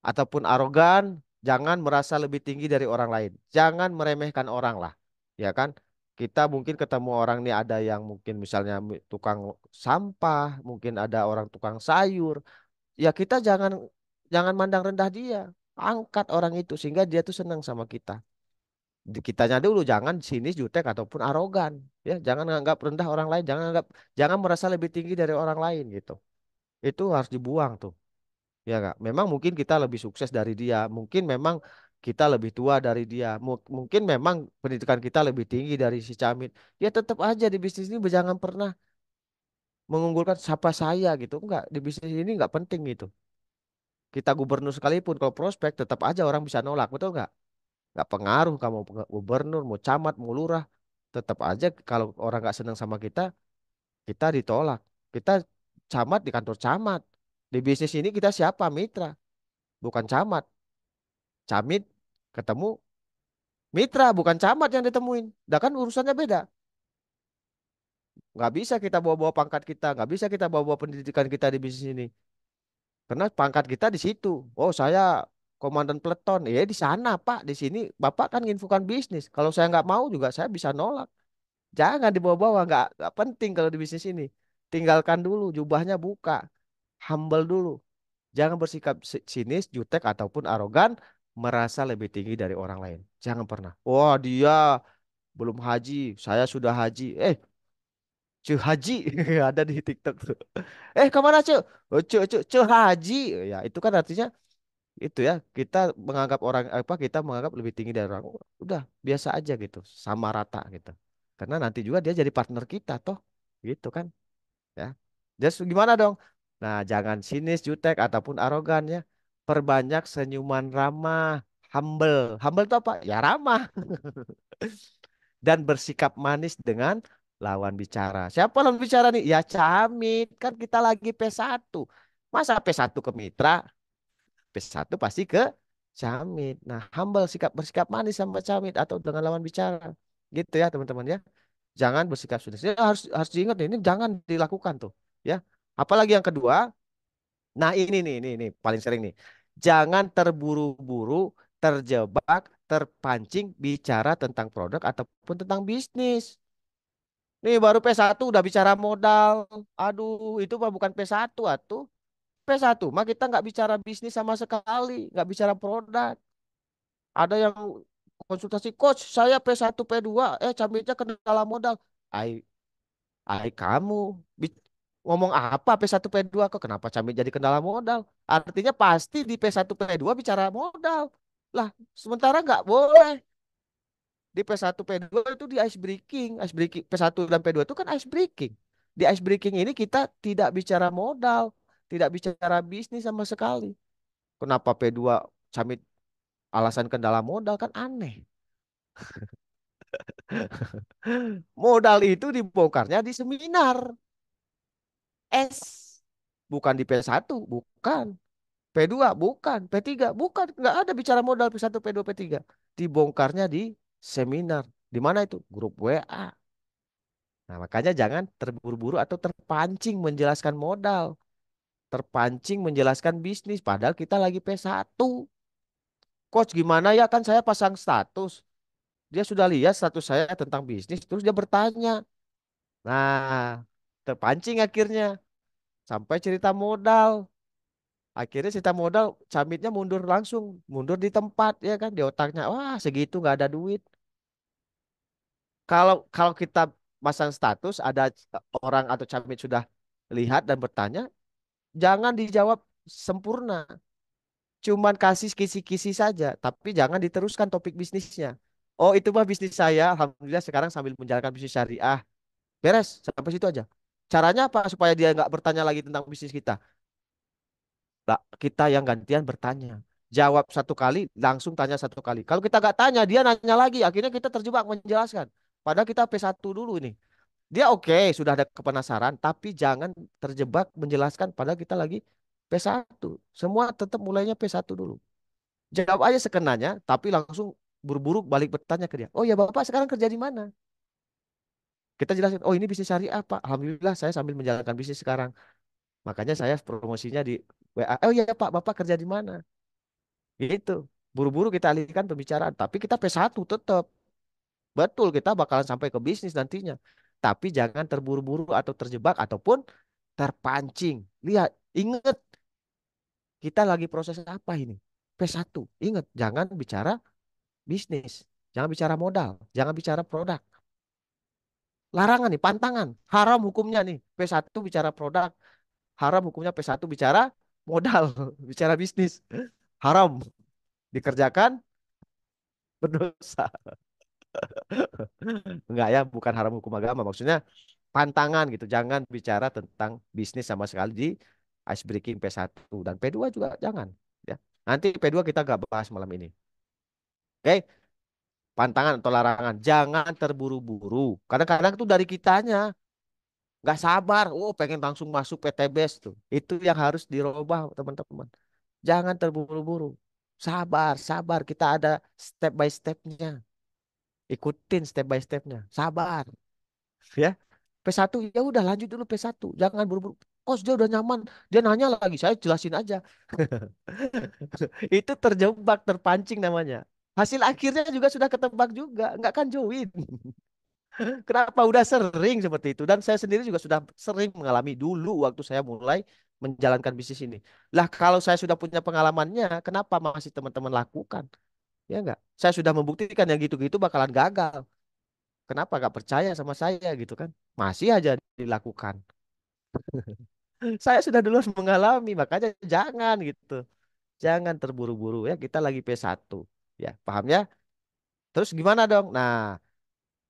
ataupun arogan. Jangan merasa lebih tinggi dari orang lain. Jangan meremehkan orang lah, ya kan? Kita mungkin ketemu orang nih, ada yang mungkin misalnya tukang sampah, mungkin ada orang tukang sayur. Ya kita jangan jangan mandang rendah dia. Angkat orang itu sehingga dia tuh senang sama kita. Di kitanya dulu jangan sinis, jutek ataupun arogan. Ya, jangan anggap rendah orang lain, jangan merasa lebih tinggi dari orang lain gitu. Itu harus dibuang tuh. Ya enggak? Memang mungkin kita lebih sukses dari dia, mungkin memang kita lebih tua dari dia, mungkin memang pendidikan kita lebih tinggi dari si Camit. Ya tetap aja di bisnis ini jangan pernah mengunggulkan siapa saya gitu. Enggak, di bisnis ini enggak penting gitu. Kita gubernur sekalipun kalau prospek tetap aja orang bisa nolak, betul nggak? Nggak pengaruh kamu gubernur, mau camat, mau lurah, tetap aja kalau orang nggak senang sama kita, kita ditolak. Kita camat di kantor camat. Di bisnis ini kita siapa? Mitra, bukan camat. Camit ketemu mitra, bukan camat yang ditemuin. Dah kan urusannya beda. Nggak bisa kita bawa-bawa pangkat kita, nggak bisa kita bawa-bawa pendidikan kita di bisnis ini. Karena pangkat kita di situ. Oh, saya komandan peleton. Ya di sana, Pak. Di sini Bapak kan nginfokan bisnis. Kalau saya nggak mau juga saya bisa nolak. Jangan dibawa-bawa, nggak penting kalau di bisnis ini. Tinggalkan dulu, jubahnya buka, humble dulu. Jangan bersikap sinis, jutek ataupun arogan, merasa lebih tinggi dari orang lain. Jangan pernah. Wah dia belum haji, saya sudah haji. Cu haji ada di TikTok tuh. Kemana cu? Oh, cu haji. Ya itu kan artinya Itu ya, kita menganggap orang apa kita menganggap lebih tinggi dari orang. Udah biasa aja gitu, sama rata gitu. Karena nanti juga dia jadi partner kita toh, gitu kan ya. Just gimana dong? Nah, jangan sinis, jutek ataupun arogan ya. Perbanyak senyuman ramah, humble. Humble itu apa? Ya ramah dan bersikap manis dengan lawan bicara. Siapa lawan bicara nih? Ya Camit. Kan kita lagi P1. Masa P1 ke mitra? P1 pasti ke Camit. Nah, humble sikap bersikap manis sama Camit atau dengan lawan bicara. Gitu ya, teman-teman ya. Jangan bersikap sudah. Ini harus harus diingat nih, ini jangan dilakukan tuh, ya. Apalagi yang kedua, nah ini paling sering nih. Jangan terburu-buru, terjebak, terpancing bicara tentang produk ataupun tentang bisnis. Nih baru P1 udah bicara modal. Aduh, itu mah bukan P1 atuh. P1 mah kita nggak bicara bisnis sama sekali, nggak bicara produk. Ada yang konsultasi coach, saya P1 P2, campitnya kendala modal. Ai kamu bi- ngomong apa P1 P2 kok kenapa Camit jadi kendala modal? Artinya pasti di P1 P2 bicara modal. Lah, sementara nggak boleh. Di P1 P2 itu di ice breaking. Ice breaking P1 dan P2 itu kan ice breaking. Di ice breaking ini kita tidak bicara modal, tidak bicara bisnis sama sekali. Kenapa P2 Camit alasan kendala modal kan aneh. Modal itu dibongkarnya di seminar S, bukan di P1, bukan. P2 bukan, P3 bukan, nggak ada bicara modal P1, P2, P3. Dibongkarnya di seminar. Di mana itu? Grup WA. Nah, makanya jangan terburu-buru atau terpancing menjelaskan modal, terpancing menjelaskan bisnis padahal kita lagi P1. Coach, gimana ya kan saya pasang status. Dia sudah lihat status saya tentang bisnis, terus dia bertanya. Nah, terpancing akhirnya sampai cerita modal. Akhirnya cerita modal, Camitnya mundur langsung, mundur di tempat ya kan di otaknya. Wah, segitu nggak ada duit. Kalau kalau kita pasang status ada orang atau Camit sudah lihat dan bertanya, jangan dijawab sempurna. Cuman kasih kisi-kisi saja, tapi jangan diteruskan topik bisnisnya. Oh, itu mah bisnis saya. Alhamdulillah sekarang sambil menjalankan bisnis syariah. Beres, sampai situ aja. Caranya apa supaya dia nggak bertanya lagi tentang bisnis kita? Lah, kita yang gantian bertanya. Jawab satu kali, langsung tanya satu kali. Kalau kita nggak tanya, dia nanya lagi. Akhirnya kita terjebak menjelaskan. Padahal kita P1 dulu ini. Dia oke, sudah ada kepenasaran, tapi jangan terjebak menjelaskan padahal kita lagi P1. Semua tetap mulainya P1 dulu. Jawab aja sekenanya, tapi langsung buru-buru balik bertanya ke dia. Oh ya Bapak sekarang kerja di mana? Kita jelasin, oh ini bisnis syariah Pak. Alhamdulillah saya sambil menjalankan bisnis sekarang. Makanya saya promosinya di WA. Oh iya Pak, Bapak kerja di mana? Gitu. Buru-buru kita alihkan pembicaraan. Tapi kita P1 tetap. Betul, kita bakalan sampai ke bisnis nantinya. Tapi jangan terburu-buru atau terjebak ataupun terpancing. Lihat, ingat kita lagi proses apa ini? P1. Ingat, jangan bicara bisnis. Jangan bicara modal. Jangan bicara produk. Larangan nih, pantangan. Haram hukumnya nih. P1 bicara produk. Haram hukumnya P1 bicara modal. Bicara bisnis. Haram. Dikerjakan berdosa. Enggak ya, bukan haram hukum agama. Maksudnya pantangan gitu. Jangan bicara tentang bisnis sama sekali di ice breaking P1 dan P2 juga jangan. Ya. Nanti P2 kita gak bahas malam ini. Oke, pantangan atau larangan. Jangan terburu-buru. Kadang-kadang tuh dari kitanya nggak sabar. Oh, pengen langsung masuk PTBS tuh. Itu yang harus dirubah, teman-teman. Jangan terburu-buru. Sabar, sabar. Kita ada step by stepnya. Ikutin step by stepnya. Sabar. Ya. P1 ya udah lanjut dulu P1. Jangan buru-buru. Oh, dia udah nyaman. Dia nanya lagi, saya jelasin aja. Itu terjebak, terpancing namanya. Hasil akhirnya juga sudah ketebak juga, nggak kan join. Kenapa udah sering seperti itu? Dan saya sendiri juga sudah sering mengalami dulu waktu saya mulai menjalankan bisnis ini. Lah kalau saya sudah punya pengalamannya, kenapa masih teman-teman lakukan? Ya enggak? Saya sudah membuktikan yang gitu-gitu bakalan gagal. Kenapa nggak percaya sama saya gitu kan? Masih aja dilakukan. Saya sudah dulu mengalami, makanya jangan gitu. Jangan terburu-buru ya. Kita lagi P1. Ya, paham ya? Terus gimana dong? Nah,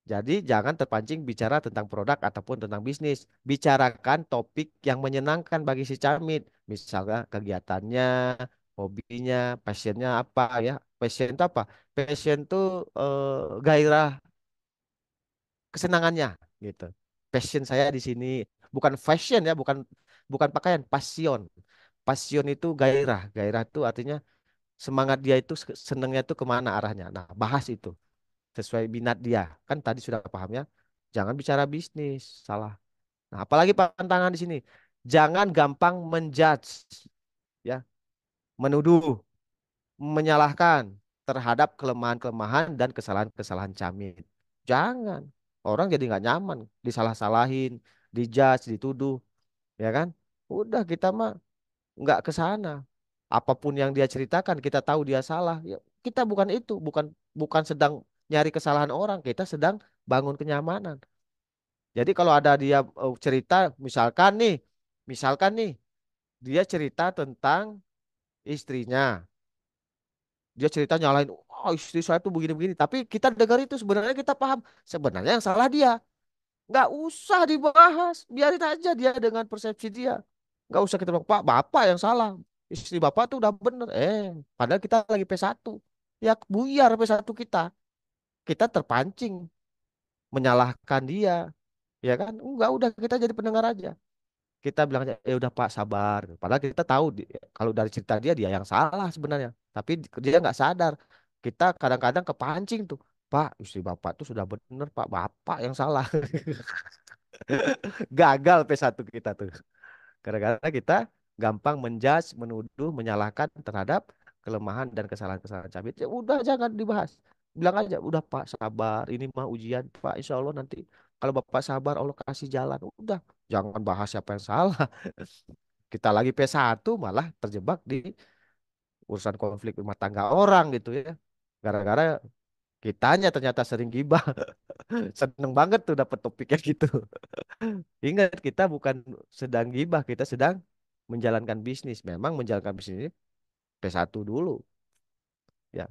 jadi jangan terpancing bicara tentang produk ataupun tentang bisnis. Bicarakan topik yang menyenangkan bagi si Camit. Misalnya kegiatannya, hobinya, passionnya apa ya. Passion itu apa? Passion itu gairah kesenangannya gitu. Passion saya di sini bukan fashion ya, bukan bukan pakaian, passion. Passion itu gairah. Gairah itu artinya semangat dia itu senengnya itu kemana arahnya. Nah, bahas itu sesuai minat dia. Kan tadi sudah paham ya. Jangan bicara bisnis, salah. Nah, apalagi pantangan di sini. Jangan gampang menjudge, ya, menuduh, menyalahkan terhadap kelemahan-kelemahan dan kesalahan-kesalahan Camit. Jangan. Orang jadi nggak nyaman, disalah-salahin, dijudge, dituduh, ya kan? Udah kita mah nggak ke sana. Apapun yang dia ceritakan, kita tahu dia salah. Ya, kita bukan itu, bukan bukan sedang nyari kesalahan orang, kita sedang bangun kenyamanan. Jadi kalau ada dia cerita, misalkan nih, dia cerita tentang istrinya. Dia cerita nyalain, oh istri saya tuh begini-begini. Tapi kita dengar itu sebenarnya kita paham. Sebenarnya yang salah dia. Nggak usah dibahas. Biarin aja dia dengan persepsi dia. Nggak usah kita bilang, Pak, Bapak yang salah. Istri Bapak tuh udah bener. Padahal kita lagi P1. Ya buyar P1 kita. Kita terpancing menyalahkan dia. Ya kan? Enggak, udah kita jadi pendengar aja. Kita bilang aja, udah Pak sabar. Padahal kita tahu kalau dari cerita dia dia yang salah sebenarnya. Tapi dia nggak sadar. Kita kadang-kadang kepancing tuh. Pak, istri Bapak tuh sudah bener Pak. Bapak yang salah. Gagal P1 kita tuh. Gara-gara kita gampang menjudge, menuduh, menyalahkan terhadap kelemahan dan kesalahan-kesalahan Cabit. Ya udah jangan dibahas. Bilang aja, udah Pak sabar, ini mah ujian Pak. Insya Allah nanti kalau Bapak sabar, Allah kasih jalan. Udah, jangan bahas siapa yang salah. Kita lagi P1 malah terjebak di urusan konflik rumah tangga orang gitu ya. Gara-gara kitanya ternyata sering gibah. Seneng banget tuh dapet topiknya gitu. Ingat, kita bukan sedang gibah, kita sedang menjalankan bisnis. Memang menjalankan bisnis ini P1 dulu. Ya.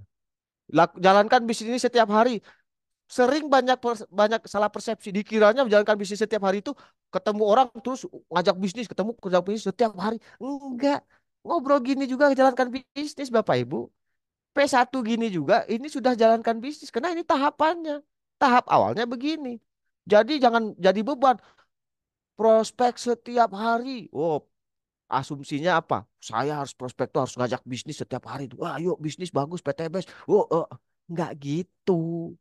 Jalankan bisnis ini setiap hari. Sering banyak salah persepsi. Dikiranya menjalankan bisnis setiap hari itu ketemu orang terus ngajak bisnis, ngajak bisnis setiap hari. Enggak. Ngobrol gini juga jalankan bisnis Bapak Ibu. P1 gini juga ini sudah jalankan bisnis karena ini tahapannya. Tahap awalnya begini. Jadi jangan jadi beban. Prospek setiap hari. Oh, asumsinya apa? Saya harus prospek tuh harus ngajak bisnis setiap hari tuh. Wah, yuk bisnis bagus PTBS. Oh, nggak gitu.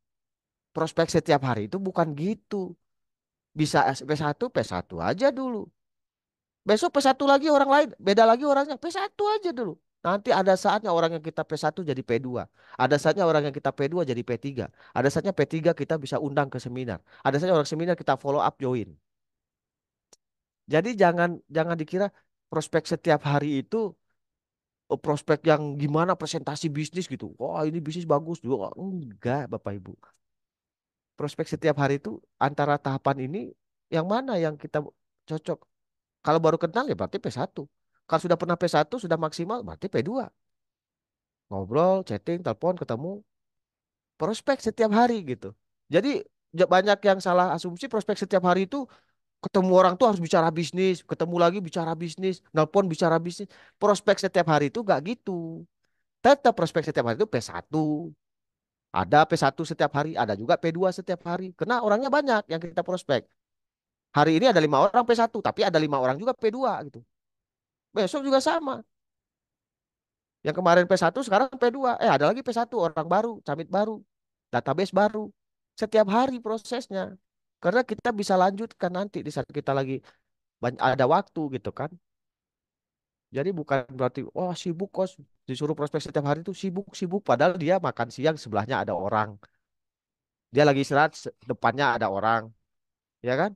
Prospek setiap hari itu bukan gitu. Bisa P1, P1 aja dulu. Besok P1 lagi orang lain, beda lagi orangnya. P1 aja dulu. Nanti ada saatnya orang yang kita P1 jadi P2. Ada saatnya orang yang kita P2 jadi P3. Ada saatnya P3 kita bisa undang ke seminar. Ada saatnya orang seminar kita follow up join. Jadi jangan jangan dikira prospek setiap hari itu prospek yang gimana presentasi bisnis gitu. Wah, ini bisnis bagus juga. Enggak, Bapak Ibu. Prospek setiap hari itu antara tahapan ini yang mana yang kita cocok. Kalau baru kenal ya berarti P1. Kalau sudah pernah P1 sudah maksimal berarti P2. Ngobrol, chatting, telepon, ketemu, prospek setiap hari gitu. Jadi banyak yang salah asumsi prospek setiap hari itu ketemu orang tuh harus bicara bisnis, ketemu lagi bicara bisnis, nelpon bicara bisnis. Prospek setiap hari itu gak gitu. Tetap prospek setiap hari itu P1. Ada P1 setiap hari, ada juga P2 setiap hari. Karena orangnya banyak yang kita prospek. Hari ini ada 5 orang P1, tapi ada 5 orang juga P2 gitu. Besok juga sama. Yang kemarin P1 sekarang P2. Ada lagi P1 orang baru, camit baru, database baru. Setiap hari prosesnya. Karena kita bisa lanjutkan nanti di saat kita lagi ada waktu gitu kan. Jadi bukan berarti wah sibuk kos disuruh prospek setiap hari itu sibuk-sibuk padahal dia makan siang sebelahnya ada orang. Dia lagi istirahat depannya ada orang, ya kan?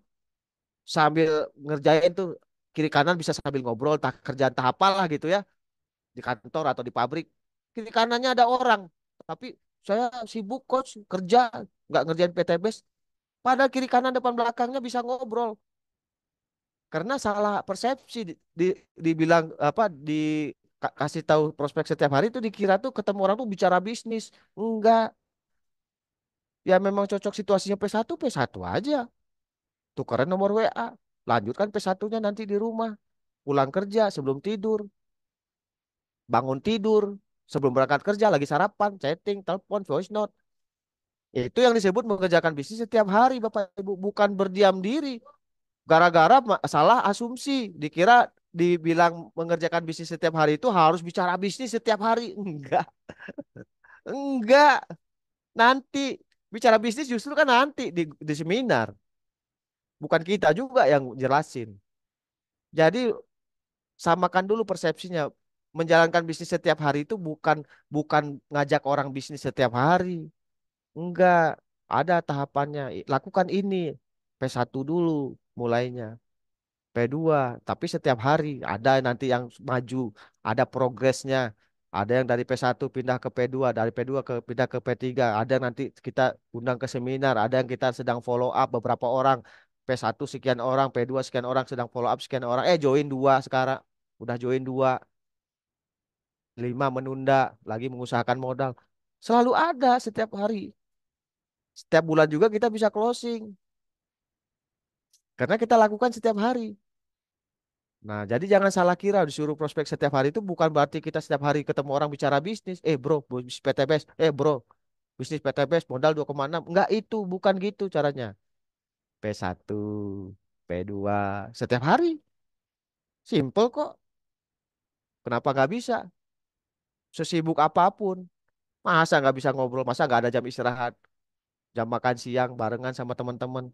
Sambil ngerjain tuh kiri kanan bisa sambil ngobrol tak kerjaan tahap lah gitu ya di kantor atau di pabrik. Kiri kanannya ada orang, tapi saya sibuk coach kerja nggak ngerjain PTBS. Padahal kiri kanan depan belakangnya bisa ngobrol karena salah persepsi dibilang apa di kasih tahu prospek setiap hari itu dikira tuh ketemu orang tuh bicara bisnis. Enggak, ya memang cocok situasinya P1 P1 aja. Tukeran nomor WA. Lanjutkan P1-nya nanti di rumah. Pulang kerja sebelum tidur, bangun tidur, sebelum berangkat kerja lagi sarapan, chatting, telepon, voice note. Itu yang disebut mengerjakan bisnis setiap hari, Bapak Ibu, bukan berdiam diri. Gara-gara salah asumsi, dikira dibilang mengerjakan bisnis setiap hari itu harus bicara bisnis setiap hari. Enggak, enggak. Nanti bicara bisnis justru kan nanti di seminar, bukan kita juga yang jelasin. Jadi samakan dulu persepsinya. Menjalankan bisnis setiap hari itu bukan bukan ngajak orang bisnis setiap hari. Enggak, ada tahapannya. Lakukan ini. P1 dulu mulainya. P2, tapi setiap hari ada nanti yang maju, ada progresnya. Ada yang dari P1 pindah ke P2, dari P2 pindah ke P3. Ada nanti kita undang ke seminar, ada yang kita sedang follow up beberapa orang. P1 sekian orang, P2 sekian orang sedang follow up sekian orang. Join dua sekarang. Udah join dua, lima menunda, lagi mengusahakan modal. Selalu ada setiap hari. Setiap bulan juga kita bisa closing. Karena kita lakukan setiap hari. Nah, jadi jangan salah kira disuruh prospek setiap hari itu bukan berarti kita setiap hari ketemu orang bicara bisnis. Bro, bisnis PTBS. Bro, bisnis PTBS modal 2,6. Enggak itu, bukan gitu caranya. P1, P2, setiap hari. Simple kok. Kenapa nggak bisa? Sesibuk apapun. Masa nggak bisa ngobrol? Masa nggak ada jam istirahat? Jam makan siang barengan sama teman-teman.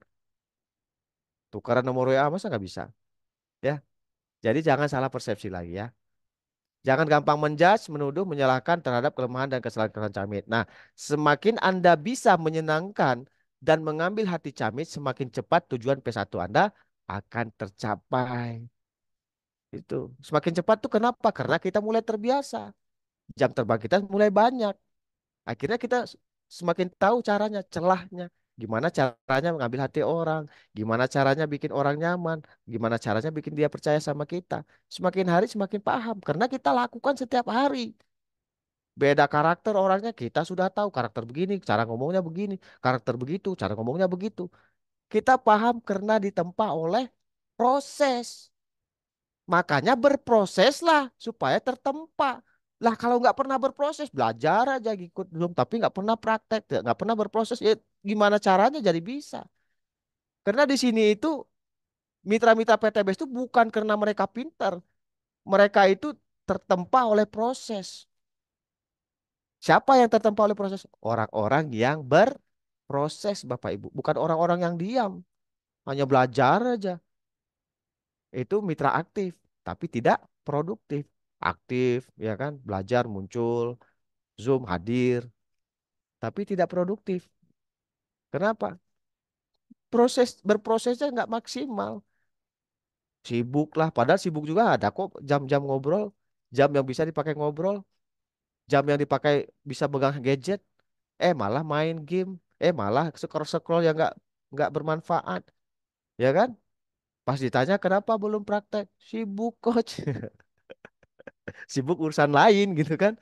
Tukaran nomor WA, masa nggak bisa? Ya, jadi jangan salah persepsi lagi ya. Jangan gampang menjudge, menuduh, menyalahkan terhadap kelemahan dan kesalahan Camit. Nah, semakin Anda bisa menyenangkan dan mengambil hati Camit, semakin cepat tujuan P1 Anda akan tercapai. Itu. Semakin cepat tuh kenapa? Karena kita mulai terbiasa. Jam terbang kita mulai banyak. Akhirnya kita semakin tahu caranya, celahnya. Gimana caranya mengambil hati orang. Gimana caranya bikin orang nyaman. Gimana caranya bikin dia percaya sama kita. Semakin hari semakin paham. Karena kita lakukan setiap hari. Beda karakter orangnya kita sudah tahu karakter begini, cara ngomongnya begini, karakter begitu, cara ngomongnya begitu. Kita paham karena ditempa oleh proses. Makanya berproseslah supaya tertempa. Lah kalau nggak pernah berproses, belajar aja ikut belum, tapi nggak pernah praktek, ya, nggak pernah berproses, ya gimana caranya jadi bisa? Karena di sini itu mitra-mitra PTBS itu bukan karena mereka pintar, mereka itu tertempa oleh proses. Siapa yang tertempa oleh proses? Orang-orang yang berproses, Bapak Ibu. Bukan orang-orang yang diam, hanya belajar aja. Itu mitra aktif, tapi tidak produktif. Aktif, ya kan? Belajar muncul, Zoom hadir, tapi tidak produktif. Kenapa? Berprosesnya nggak maksimal. Sibuk lah, padahal sibuk juga ada kok jam-jam ngobrol, jam yang bisa dipakai ngobrol, jam yang dipakai bisa pegang gadget. Malah main game, malah scroll-scroll yang nggak bermanfaat, ya kan? Pas ditanya kenapa belum praktek, sibuk coach, sibuk urusan lain gitu kan?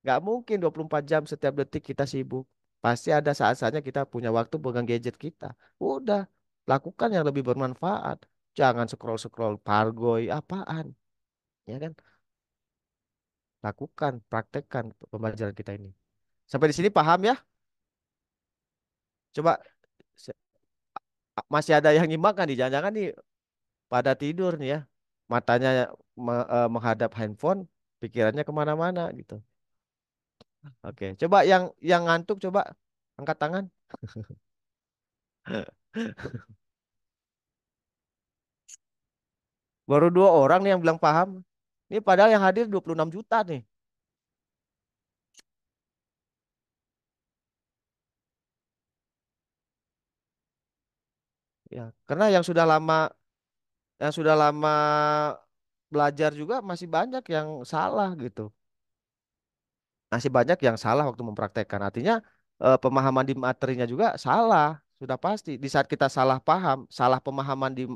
Nggak mungkin 24 jam setiap detik kita sibuk. Pasti ada saat-saatnya kita punya waktu pegang gadget kita. Udah, lakukan yang lebih bermanfaat. Jangan scroll-scroll pargoy apaan, ya kan? Lakukan, praktekkan pembelajaran kita ini. Sampai di sini paham ya? Coba se- masih ada yang nyimak kan nih? Jangan-jangan nih pada tidur nih ya. Matanya menghadap handphone, pikirannya kemana-mana gitu. Oke, coba yang ngantuk coba angkat tangan. Baru dua orang nih yang bilang paham. Ini padahal yang hadir 26 juta nih. Ya, karena yang sudah lama belajar juga masih banyak yang salah gitu. Masih banyak yang salah waktu mempraktekkan. Artinya pemahaman di materinya juga salah. Sudah pasti. Di saat kita salah paham, salah pemahaman di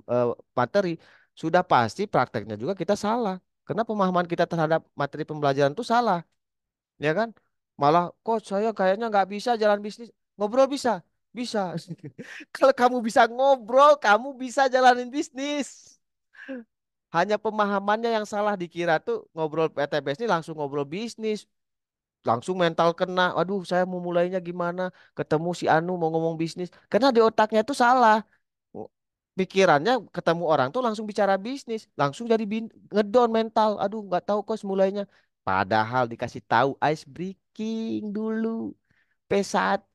materi, sudah pasti prakteknya juga kita salah. Karena pemahaman kita terhadap materi pembelajaran itu salah, ya kan? Malah, kok saya kayaknya nggak bisa jalan bisnis. Ngobrol bisa, bisa. Kalau kamu bisa ngobrol, kamu bisa jalanin bisnis. Hanya pemahamannya yang salah, dikira tuh ngobrol PTBS ini langsung ngobrol bisnis, langsung mental kena. Aduh, saya mau mulainya gimana? Ketemu si Anu mau ngomong bisnis. Karena di otaknya itu salah. Pikirannya ketemu orang tuh langsung bicara bisnis, langsung jadi ngedown mental. Aduh, nggak tahu kok mulainya. Padahal dikasih tahu ice breaking dulu. P1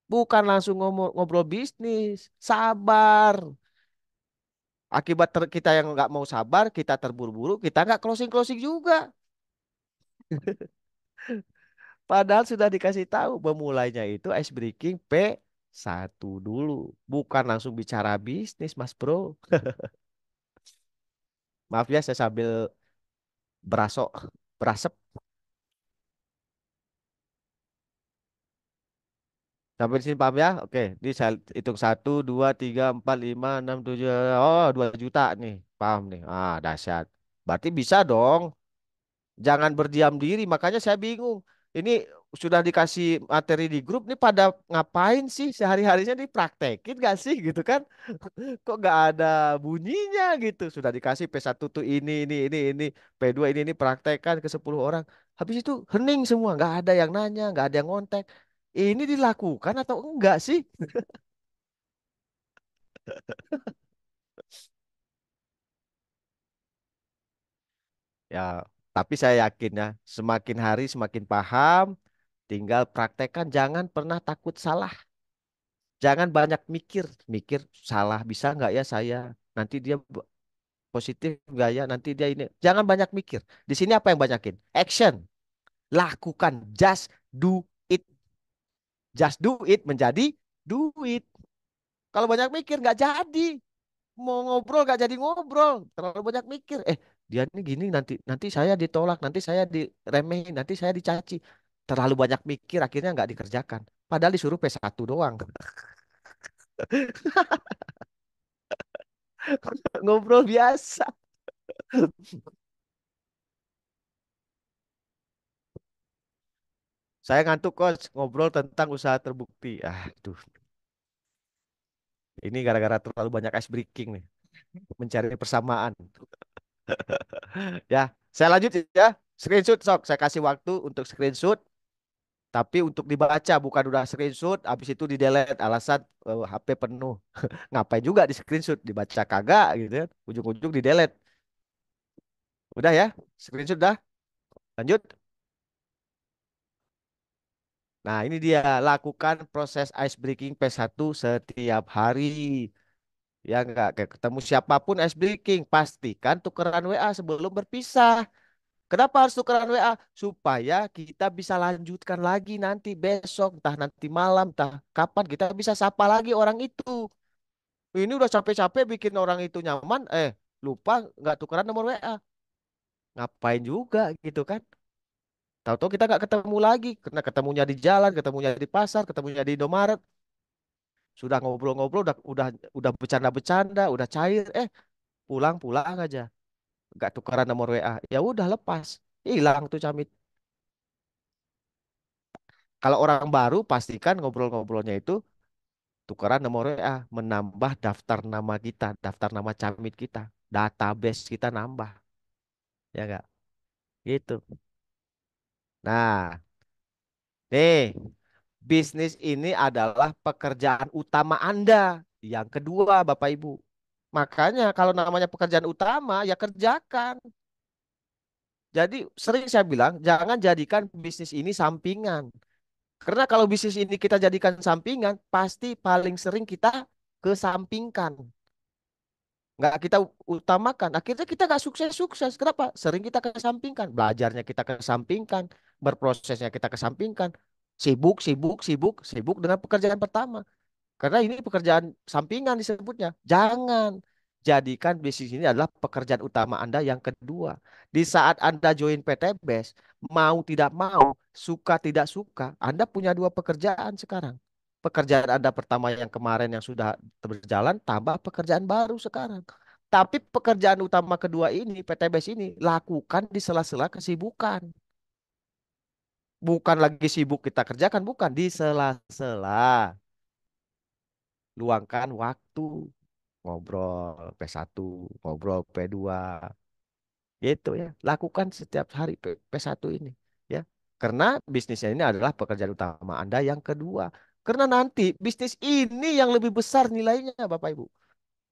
bukan langsung ngomong ngobrol bisnis. Sabar. Akibat kita yang nggak mau sabar, kita terburu-buru, kita nggak closing-closing juga. Padahal sudah dikasih tahu memulainya itu ice breaking P1 dulu. Bukan langsung bicara bisnis, Mas Bro. Maaf ya, saya sambil berasok, berasap. Sampai di sini paham ya? Oke, ini saya hitung 1, 2, 3, 4, 5, 6, 7. Oh, 2 juta nih. Paham nih. Ah, dahsyat. Berarti bisa dong. Jangan berdiam diri. Makanya saya bingung. Ini sudah dikasih materi di grup nih, pada ngapain sih sehari-harinya, dipraktekin gak sih gitu kan? Kok gak ada bunyinya gitu. Sudah dikasih P1 tuh ini, P2 ini praktekkan ke 10 orang. Habis itu hening semua, nggak ada yang nanya, nggak ada yang ngontek. Ini dilakukan atau enggak sih? Ya, tapi saya yakin ya, semakin hari semakin paham, tinggal praktekkan, jangan pernah takut salah. Jangan banyak mikir, mikir salah bisa nggak ya saya? Nanti dia positif nggak ya? Nanti dia ini. Jangan banyak mikir. Di sini apa yang banyakin? Action. Lakukan. Just do it. Just do it menjadi duit. Kalau banyak mikir nggak jadi. Mau ngobrol nggak jadi ngobrol. Terlalu banyak mikir. Dia ini gini, nanti nanti saya ditolak, nanti saya diremehin, nanti saya dicaci. Terlalu banyak mikir, akhirnya nggak dikerjakan. Padahal disuruh P1 doang. Ngobrol biasa. Saya ngantuk coach, ngobrol tentang usaha terbukti. Aduh, ini gara-gara terlalu banyak ice breaking nih, mencari persamaan. Ya, saya lanjut ya. Screenshot sok, saya kasih waktu untuk screenshot, tapi untuk dibaca, bukan udah screenshot, habis itu di delete alasan HP penuh. Ngapain juga di screenshot, dibaca kagak gitu kan. Ujung-ujung di delete. Udah ya, screenshot dah. Lanjut. Nah, ini dia, lakukan proses ice breaking P1 setiap hari. Ya enggak, kayak ketemu siapapun ice breaking, pastikan tukeran WA sebelum berpisah. Kenapa harus tukeran WA? Supaya kita bisa lanjutkan lagi nanti besok, entah nanti malam, entah kapan, kita bisa sapa lagi orang itu. Ini udah capek-capek bikin orang itu nyaman, lupa nggak tukeran nomor WA. Ngapain juga gitu kan? Tahu-tahu kita nggak ketemu lagi, karena ketemunya di jalan, ketemunya di pasar, ketemunya di Indomaret. Sudah ngobrol-ngobrol, udah bercanda-bercanda, udah cair, pulang-pulang aja. Nggak tukeran nomor WA. Ya udah lepas. Hilang tuh Camit. Kalau orang baru pastikan ngobrol-ngobrolnya itu tukeran nomor WA, menambah daftar nama kita, daftar nama Camit kita, database kita nambah, ya enggak? Gitu. Nah, nih, bisnis ini adalah pekerjaan utama Anda. Yang kedua, Bapak Ibu. Makanya kalau namanya pekerjaan utama, ya kerjakan. Jadi sering saya bilang, jangan jadikan bisnis ini sampingan. Karena kalau bisnis ini kita jadikan sampingan, pasti paling sering kita kesampingkan. Nggak kita utamakan. Akhirnya kita nggak sukses-sukses. Kenapa? Sering kita kesampingkan. Belajarnya kita kesampingkan. Berprosesnya kita kesampingkan. Sibuk, sibuk, sibuk, sibuk dengan pekerjaan pertama. Karena ini pekerjaan sampingan disebutnya. Jangan jadikan bisnis ini adalah pekerjaan utama Anda yang kedua. Di saat Anda join PTBS, mau tidak mau, suka tidak suka, Anda punya dua pekerjaan sekarang. Pekerjaan Anda pertama yang kemarin yang sudah berjalan, tambah pekerjaan baru sekarang. Tapi pekerjaan utama kedua ini, PTBS ini, lakukan di sela-sela kesibukan. Bukan lagi sibuk kita kerjakan, bukan. Di sela-sela. Luangkan waktu. Ngobrol P1, ngobrol P2. Gitu ya. Lakukan setiap hari P1 ini. Ya. Karena bisnisnya ini adalah pekerjaan utama Anda yang kedua. Karena nanti bisnis ini yang lebih besar nilainya, Bapak Ibu.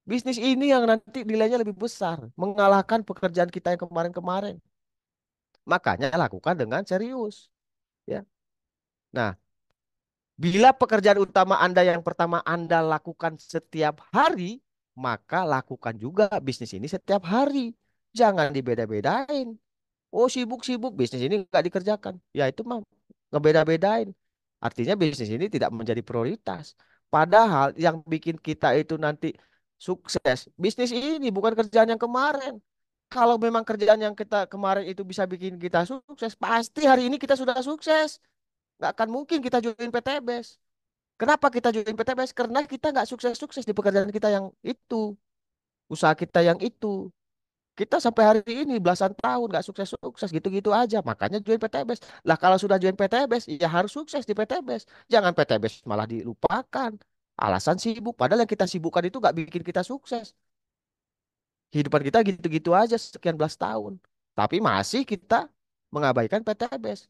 Bisnis ini yang nanti nilainya lebih besar, mengalahkan pekerjaan kita yang kemarin-kemarin. Makanya lakukan dengan serius, ya. Nah, bila pekerjaan utama Anda yang pertama Anda lakukan setiap hari, maka lakukan juga bisnis ini setiap hari. Jangan dibeda-bedain. Oh, sibuk-sibuk bisnis ini nggak dikerjakan. Ya itu mah ngebeda-bedain. Artinya bisnis ini tidak menjadi prioritas. Padahal yang bikin kita itu nanti sukses, bisnis ini bukan kerjaan yang kemarin. Kalau memang kerjaan yang kita kemarin itu bisa bikin kita sukses, pasti hari ini kita sudah sukses. Nggak akan mungkin kita join PTBS. Kenapa kita join PTBS? Karena kita nggak sukses-sukses di pekerjaan kita yang itu, usaha kita yang itu. Kita sampai hari ini belasan tahun nggak sukses-sukses gitu-gitu aja. Makanya join PTBS. Lah kalau sudah join PTBS, ya harus sukses di PTBS. Jangan PTBS malah dilupakan. Alasan sibuk. Padahal yang kita sibukkan itu nggak bikin kita sukses. Kehidupan kita gitu-gitu aja sekian belas tahun. Tapi masih kita mengabaikan PTBS.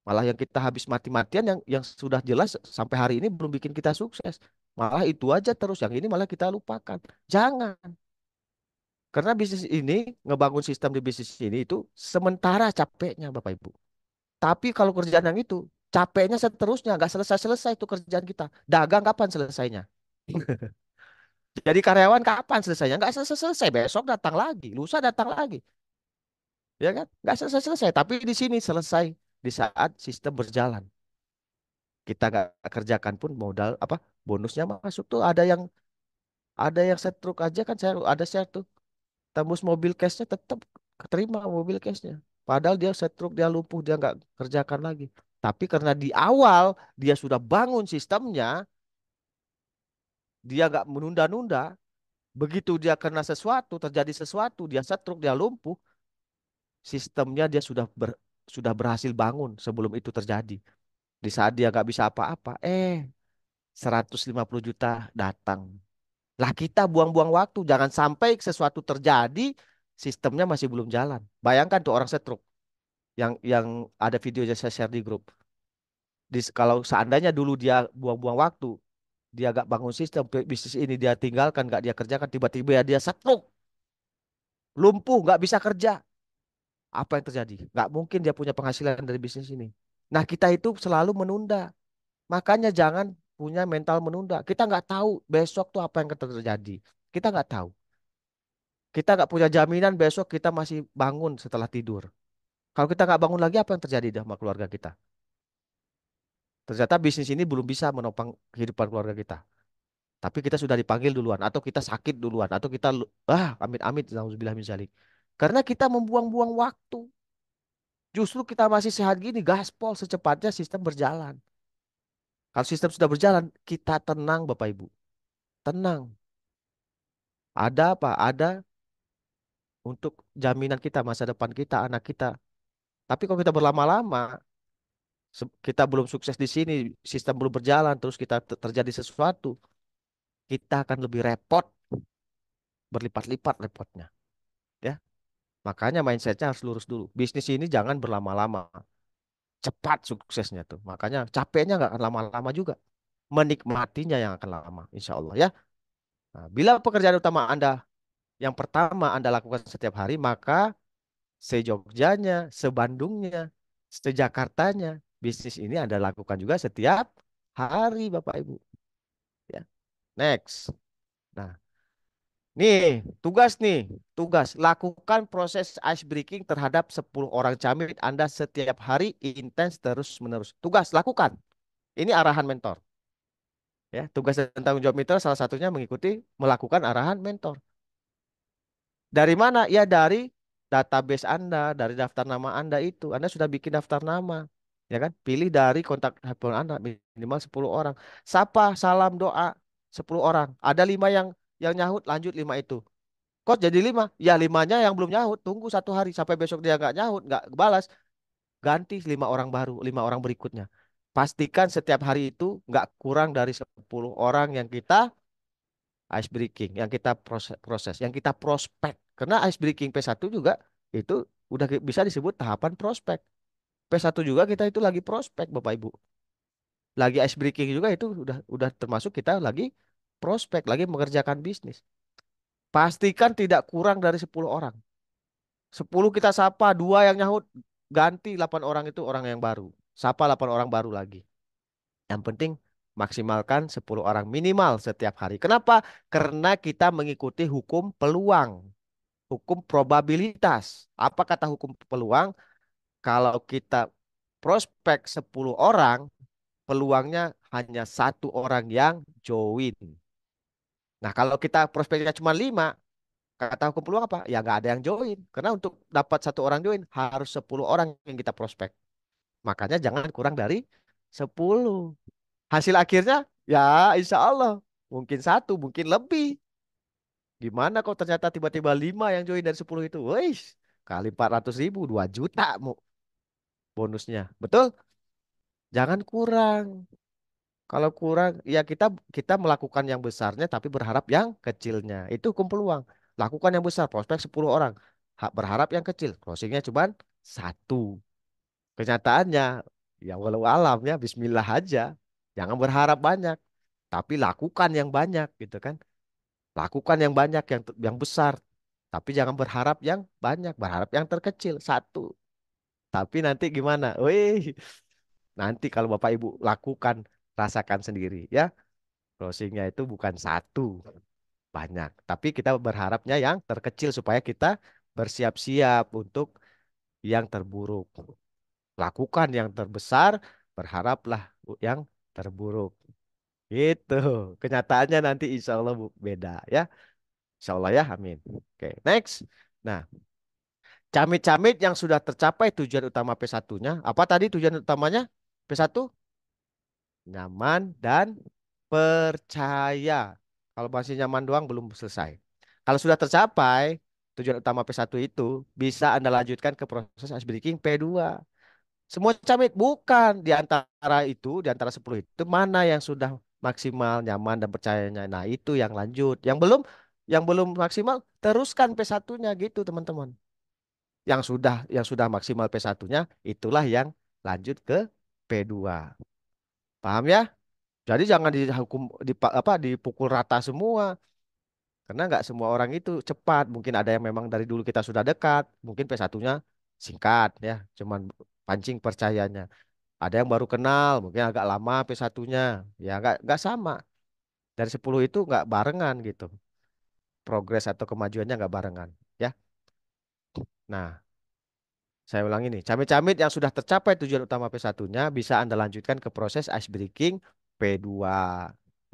Malah yang kita habis mati-matian yang sudah jelas sampai hari ini belum bikin kita sukses. Malah itu aja terus. Yang ini malah kita lupakan. Jangan. Karena bisnis ini, ngebangun sistem di bisnis ini itu sementara capeknya Bapak Ibu. Tapi kalau kerjaan yang itu, capeknya seterusnya, nggak selesai-selesai itu kerjaan kita. Dagang kapan selesainya? Jadi karyawan kapan selesainya? Nggak selesai-selesai. Besok datang lagi, lusa datang lagi. Ya kan? Nggak selesai-selesai. Tapi di sini selesai di saat sistem berjalan. Kita nggak kerjakan pun modal apa bonusnya masuk tuh ada yang setruk aja kan saya ada share tuh tembus mobil cashnya tetap keterima mobil cashnya. Padahal dia setruk, dia lumpuh, dia nggak kerjakan lagi. Tapi karena di awal dia sudah bangun sistemnya, dia nggak menunda-nunda. Begitu dia kena sesuatu, terjadi sesuatu, dia setruk, dia lumpuh, sistemnya dia sudah berhasil bangun sebelum itu terjadi. Di saat dia nggak bisa apa-apa, 150 juta datang. Lah kita buang-buang waktu, jangan sampai sesuatu terjadi, sistemnya masih belum jalan. Bayangkan tuh orang setruk. Yang ada videonya saya share di grup. Kalau seandainya dulu dia buang-buang waktu, dia gak bangun sistem bisnis ini dia tinggalkan, gak dia kerjakan, tiba-tiba ya dia stroke, lumpuh, gak bisa kerja. Apa yang terjadi? Gak mungkin dia punya penghasilan dari bisnis ini. Nah kita itu selalu menunda. Makanya jangan punya mental menunda. Kita nggak tahu besok tuh apa yang akan terjadi. Kita nggak tahu. Kita nggak punya jaminan besok kita masih bangun setelah tidur. Kalau kita nggak bangun lagi, apa yang terjadi sama keluarga kita? Ternyata bisnis ini belum bisa menopang kehidupan keluarga kita. Tapi kita sudah dipanggil duluan, atau kita sakit duluan, atau kita amit-amit, nauzubillah min dzalik. Karena kita membuang-buang waktu. Justru kita masih sehat gini, gaspol secepatnya sistem berjalan. Kalau sistem sudah berjalan, kita tenang Bapak Ibu. Tenang. Ada apa? Ada untuk jaminan kita, masa depan kita, anak kita. Tapi kalau kita berlama-lama, kita belum sukses di sini, sistem belum berjalan, terus kita terjadi sesuatu, kita akan lebih repot, berlipat-lipat repotnya. Ya, makanya mindsetnya harus lurus dulu. Bisnis ini jangan berlama-lama, cepat suksesnya tuh. Makanya capeknya nggak akan lama-lama juga, menikmatinya yang akan lama, insya Allah ya. Nah, bila pekerjaan utama Anda yang pertama Anda lakukan setiap hari, maka se-Jogjanya, se-Bandungnya, se-Jakartanya, bisnis ini Anda lakukan juga setiap hari, Bapak Ibu. Ya, next. Nah, nih, tugas. Lakukan proses ice breaking terhadap 10 orang camit Anda setiap hari intens terus-menerus. Tugas, lakukan. Ini arahan mentor. Ya, tugas dan tanggung jawab mitra salah satunya mengikuti melakukan arahan mentor. Dari mana? Ya dari database Anda, dari daftar nama Anda itu. Anda sudah bikin daftar nama. Ya kan? Pilih dari kontak handphone Anda minimal 10 orang. Sapa, salam, doa 10 orang. Ada 5 yang nyahut, lanjut 5 itu. Kok jadi 5? Ya limanya yang belum nyaut. Tunggu 1 hari sampai besok dia nggak nyaut, nggak balas. Ganti 5 orang baru, 5 orang berikutnya. Pastikan setiap hari itu nggak kurang dari 10 orang yang kita ice breaking, yang kita proses, yang kita prospek. Karena ice breaking P1 juga itu udah bisa disebut tahapan prospek. P1 juga kita itu lagi prospek, Bapak Ibu. Lagi ice breaking juga itu udah termasuk kita lagi prospek, lagi mengerjakan bisnis. Pastikan tidak kurang dari 10 orang. 10 kita sapa, dua yang nyahut, ganti 8 orang itu orang yang baru. Sapa 8 orang baru lagi. Yang penting maksimalkan 10 orang minimal setiap hari. Kenapa? Karena kita mengikuti hukum peluang, hukum probabilitas. Apa kata hukum peluang? Kalau kita prospek 10 orang, peluangnya hanya 1 orang yang join. Nah, kalau kita prospeknya cuma 5, kata hukum peluang apa? Ya nggak ada yang join. Karena untuk dapat 1 orang join harus 10 orang yang kita prospek. Makanya jangan kurang dari 10. Hasil akhirnya ya insya Allah mungkin 1, mungkin lebih. Gimana kalau ternyata tiba-tiba 5 yang join dari 10 itu? Wih, kali 400 ribu, 2 juta bonusnya. Betul? Jangan kurang. Kalau kurang, ya kita melakukan yang besarnya tapi berharap yang kecilnya. Itu hukum peluang. Lakukan yang besar, prospek 10 orang. Berharap yang kecil, closingnya cuma 1. Kenyataannya, ya walau alam ya, bismillah aja. Jangan berharap banyak, tapi lakukan yang banyak gitu kan. Lakukan yang banyak, yang besar. Tapi jangan berharap yang banyak, berharap yang terkecil, 1. Tapi nanti gimana? Wih, nanti kalau Bapak Ibu lakukan, rasakan sendiri ya. Closingnya itu bukan 1, banyak. Tapi kita berharapnya yang terkecil supaya kita bersiap-siap untuk yang terburuk. Lakukan yang terbesar, berharaplah yang terburuk. Gitu. Kenyataannya nanti insya Allah beda ya. Insya Allah ya, amin. Oke, next. Nah, camit-camit yang sudah tercapai tujuan utama P1-nya. Apa tadi tujuan utamanya P1? Nyaman dan percaya. Kalau masih nyaman doang belum selesai. Kalau sudah tercapai tujuan utama P1 itu, bisa Anda lanjutkan ke proses ice breaking P2. Semua camit bukan di antara 10 itu mana yang sudah maksimal, nyaman dan percayanya. Nah, itu yang lanjut. Yang belum maksimal teruskan P1-nya gitu, teman-teman. Yang sudah maksimal P1-nya itulah yang lanjut ke P2. Paham ya? Jadi jangan dihukum dipukul rata semua. Karena nggak semua orang itu cepat. Mungkin ada yang memang dari dulu kita sudah dekat. Mungkin P1-nya singkat ya. Cuman pancing percayanya. Ada yang baru kenal, mungkin agak lama P1-nya. Ya nggak sama. Dari 10 itu nggak barengan gitu. Progres atau kemajuannya nggak barengan. Ya. Nah, saya ulangi nih. Camit-camit yang sudah tercapai tujuan utama P1-nya bisa Anda lanjutkan ke proses ice breaking P2.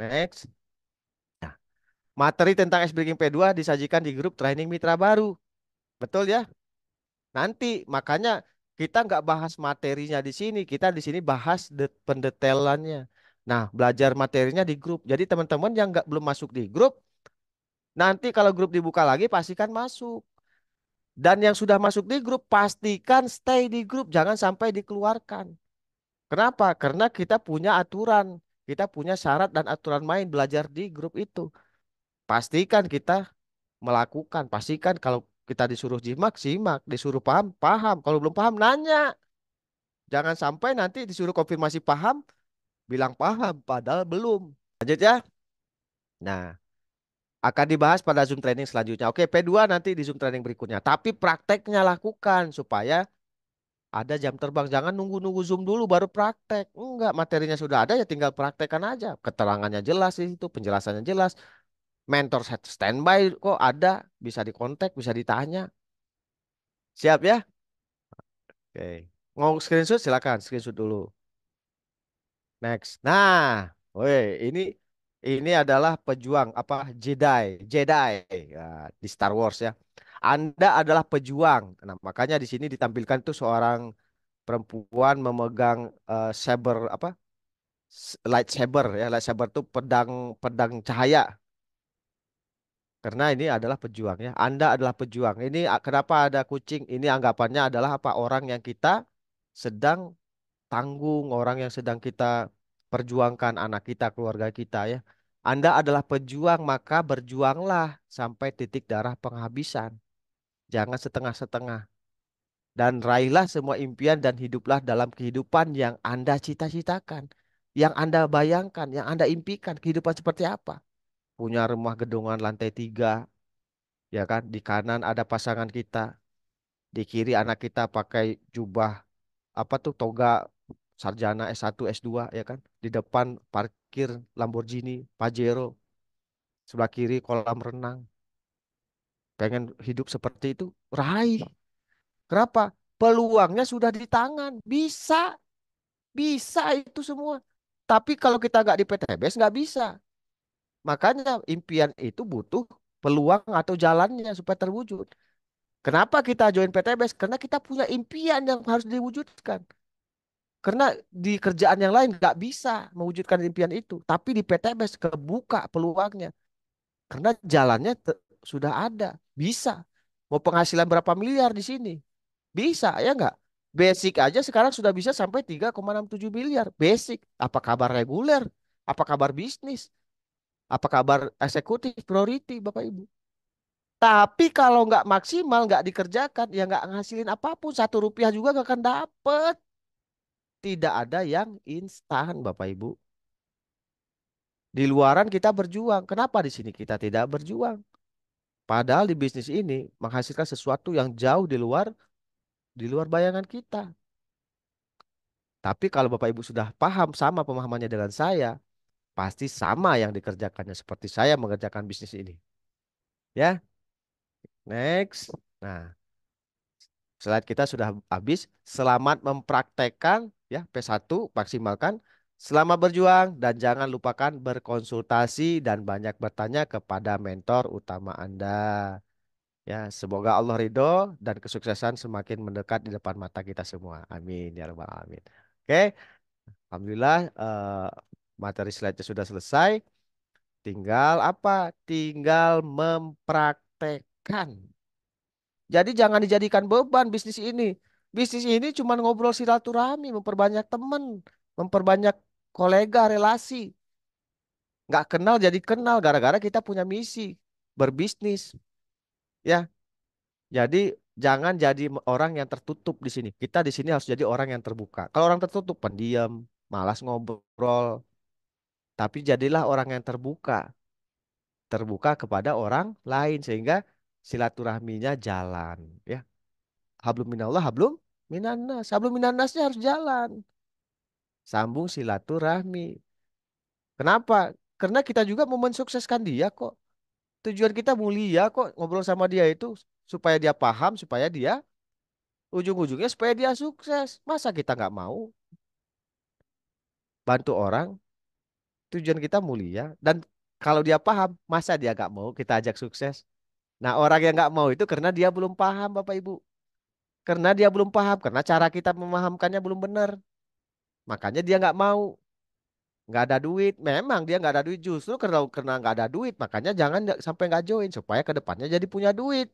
Next. Nah, materi tentang ice breaking P2 disajikan di grup training mitra baru. Betul ya? Nanti makanya kita nggak bahas materinya di sini, kita di sini bahas pendetailannya. Nah, belajar materinya di grup. Jadi teman-teman yang nggak belum masuk di grup, nanti kalau grup dibuka lagi pastikan masuk. Dan yang sudah masuk di grup pastikan stay di grup, jangan sampai dikeluarkan. Kenapa? Karena kita punya aturan, kita punya syarat dan aturan main belajar di grup itu. Pastikan kita melakukan, pastikan kalau kita disuruh simak, simak, disuruh paham, paham. Kalau belum paham, nanya. Jangan sampai nanti disuruh konfirmasi paham, bilang paham, padahal belum. Lanjut ya. Nah, akan dibahas pada Zoom training selanjutnya. Oke, P2 nanti di Zoom training berikutnya. Tapi prakteknya lakukan supaya ada jam terbang. Jangan nunggu-nunggu Zoom dulu baru praktek. Enggak, materinya sudah ada ya tinggal praktekkan aja. Keterangannya jelas di situ, penjelasannya jelas. Mentor standby kok ada, bisa dikontak, bisa ditanya. Siap ya? Oke. Mau screenshot silakan, screenshot dulu. Next. Nah, woi, ini adalah pejuang apa Jedi, Jedi ya, di Star Wars ya. Anda adalah pejuang. Nah, makanya di sini ditampilkan tuh seorang perempuan memegang saber apa? Lightsaber ya, lightsaber tuh pedang pedang cahaya. Karena ini adalah pejuang ya. Anda adalah pejuang. Ini kenapa ada kucing? Ini anggapannya adalah apa? Orang yang kita sedang tanggung, orang yang sedang kita perjuangkan, anak kita, keluarga kita ya. Anda adalah pejuang, maka berjuanglah sampai titik darah penghabisan. Jangan setengah-setengah. Dan raihlah semua impian dan hiduplah dalam kehidupan yang Anda cita-citakan. Yang Anda bayangkan, yang Anda impikan. Kehidupan seperti apa? Punya rumah gedungan lantai 3, ya kan? Di kanan ada pasangan kita. Di kiri anak kita pakai jubah, apa tuh, toga sarjana S1, S2, ya kan? Di depan parkir Lamborghini, Pajero. Sebelah kiri kolam renang. Pengen hidup seperti itu? Raih. Kenapa? Peluangnya sudah di tangan. Bisa. Bisa itu semua. Tapi kalau kita nggak di PTBS nggak bisa. Makanya impian itu butuh peluang atau jalannya supaya terwujud. Kenapa kita join PTBS? Karena kita punya impian yang harus diwujudkan. Karena di kerjaan yang lain nggak bisa mewujudkan impian itu. Tapi di PTBS kebuka peluangnya. Karena jalannya sudah ada. Bisa. Mau penghasilan berapa miliar di sini? Bisa, ya nggak? Basic aja sekarang sudah bisa sampai 3,67 miliar. Basic. Apa kabar reguler? Apa kabar bisnis? Apa kabar eksekutif, priority, Bapak Ibu? Tapi kalau nggak maksimal, nggak dikerjakan, ya nggak ngasilin apapun. 1 rupiah juga nggak akan dapet. Tidak ada yang instan, Bapak Ibu. Di luaran kita berjuang. Kenapa di sini kita tidak berjuang? Padahal di bisnis ini menghasilkan sesuatu yang jauh di luar bayangan kita. Tapi kalau Bapak Ibu sudah paham sama pemahamannya dengan saya, pasti sama yang dikerjakannya seperti saya mengerjakan bisnis ini. Ya, next. Nah, slide kita sudah habis. Selamat mempraktekkan ya P1 maksimalkan. Selamat berjuang dan jangan lupakan berkonsultasi dan banyak bertanya kepada mentor utama Anda. Ya, semoga Allah ridho dan kesuksesan semakin mendekat di depan mata kita semua. Amin ya rabbal alamin. Oke, alhamdulillah materi slide-nya sudah selesai. Tinggal apa? Tinggal mempraktekkan. Jadi jangan dijadikan beban bisnis ini. Bisnis ini cuma ngobrol silaturahmi, memperbanyak teman, memperbanyak kolega, relasi. Nggak kenal jadi kenal gara-gara kita punya misi berbisnis. Ya, jadi jangan jadi orang yang tertutup di sini. Kita di sini harus jadi orang yang terbuka. Kalau orang tertutup, pendiam, malas ngobrol. Tapi jadilah orang yang terbuka, terbuka kepada orang lain sehingga silaturahminya jalan. Ya, hablum minallah, hablum minannas. Hablum minannasnya harus jalan. Sambung silaturahmi. Kenapa? Karena kita juga mau mensukseskan dia kok. Tujuan kita mulia kok ngobrol sama dia itu supaya dia paham, supaya dia ujung-ujungnya supaya dia sukses. Masa kita nggak mau bantu orang? Tujuan kita mulia dan kalau dia paham, masa dia nggak mau kita ajak sukses? Nah, orang yang nggak mau itu karena dia belum paham, Bapak Ibu. Karena dia belum paham, karena cara kita memahamkannya belum benar. Makanya dia nggak mau, nggak ada duit. Memang dia nggak ada duit justru karena nggak ada duit, makanya jangan sampai nggak join supaya ke depannya jadi punya duit.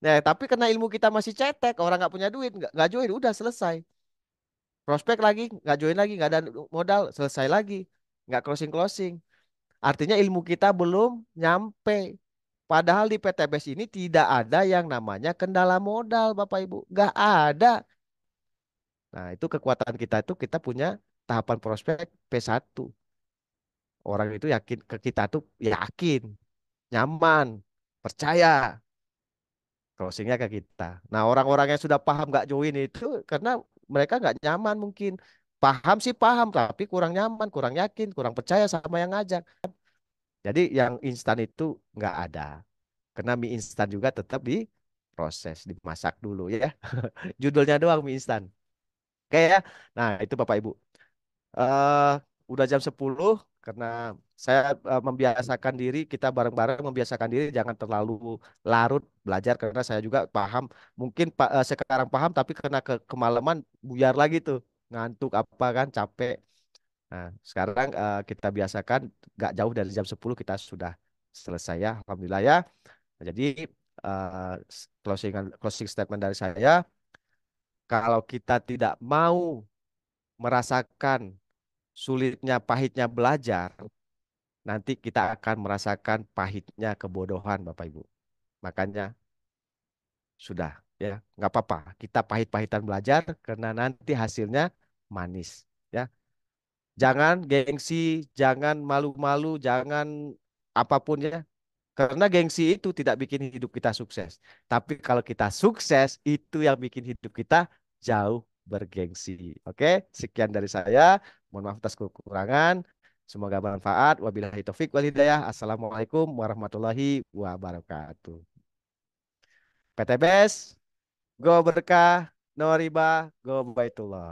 Nah, tapi karena ilmu kita masih cetek, orang nggak punya duit, nggak join, udah selesai. Prospek lagi, nggak join lagi, nggak ada modal, selesai lagi, nggak closing closing. Artinya ilmu kita belum nyampe. Padahal di PTBS ini tidak ada yang namanya kendala modal, Bapak Ibu. Nggak ada. Nah, itu kekuatan kita itu kita punya tahapan prospek P1. Orang itu yakin ke kita tuh yakin, nyaman, percaya closingnya ke kita. Nah, orang-orang yang sudah paham nggak join itu karena mereka nggak nyaman mungkin. Paham sih paham, tapi kurang nyaman, kurang yakin, kurang percaya sama yang ngajak. Jadi yang instan itu nggak ada. Karena mie instan juga tetap diproses, dimasak dulu ya. Judulnya doang mie instan. Oke ya. Nah, itu Bapak Ibu. eh Udah jam 10 karena saya membiasakan diri, kita bareng-bareng membiasakan diri jangan terlalu larut belajar karena saya juga paham. Mungkin sekarang paham tapi karena kemalaman buyar lagi tuh. Ngantuk apa kan, capek. Nah, sekarang kita biasakan gak jauh dari jam 10 kita sudah selesai ya, alhamdulillah ya. Nah, jadi closing statement dari saya, kalau kita tidak mau merasakan sulitnya pahitnya belajar, nanti kita akan merasakan pahitnya kebodohan Bapak Ibu. Makanya sudah ya, nggak apa-apa. Kita pahit-pahitan belajar karena nanti hasilnya manis. Ya, jangan gengsi, jangan malu-malu, jangan apapun ya. Karena gengsi itu tidak bikin hidup kita sukses. Tapi kalau kita sukses, itu yang bikin hidup kita jauh bergengsi. Oke, sekian dari saya. Mohon maaf atas kekurangan. Semoga bermanfaat. Wabillahi taufik wal hidayah. Assalamualaikum warahmatullahi wabarakatuh. PTBS, go berkah, no riba, go baitullah.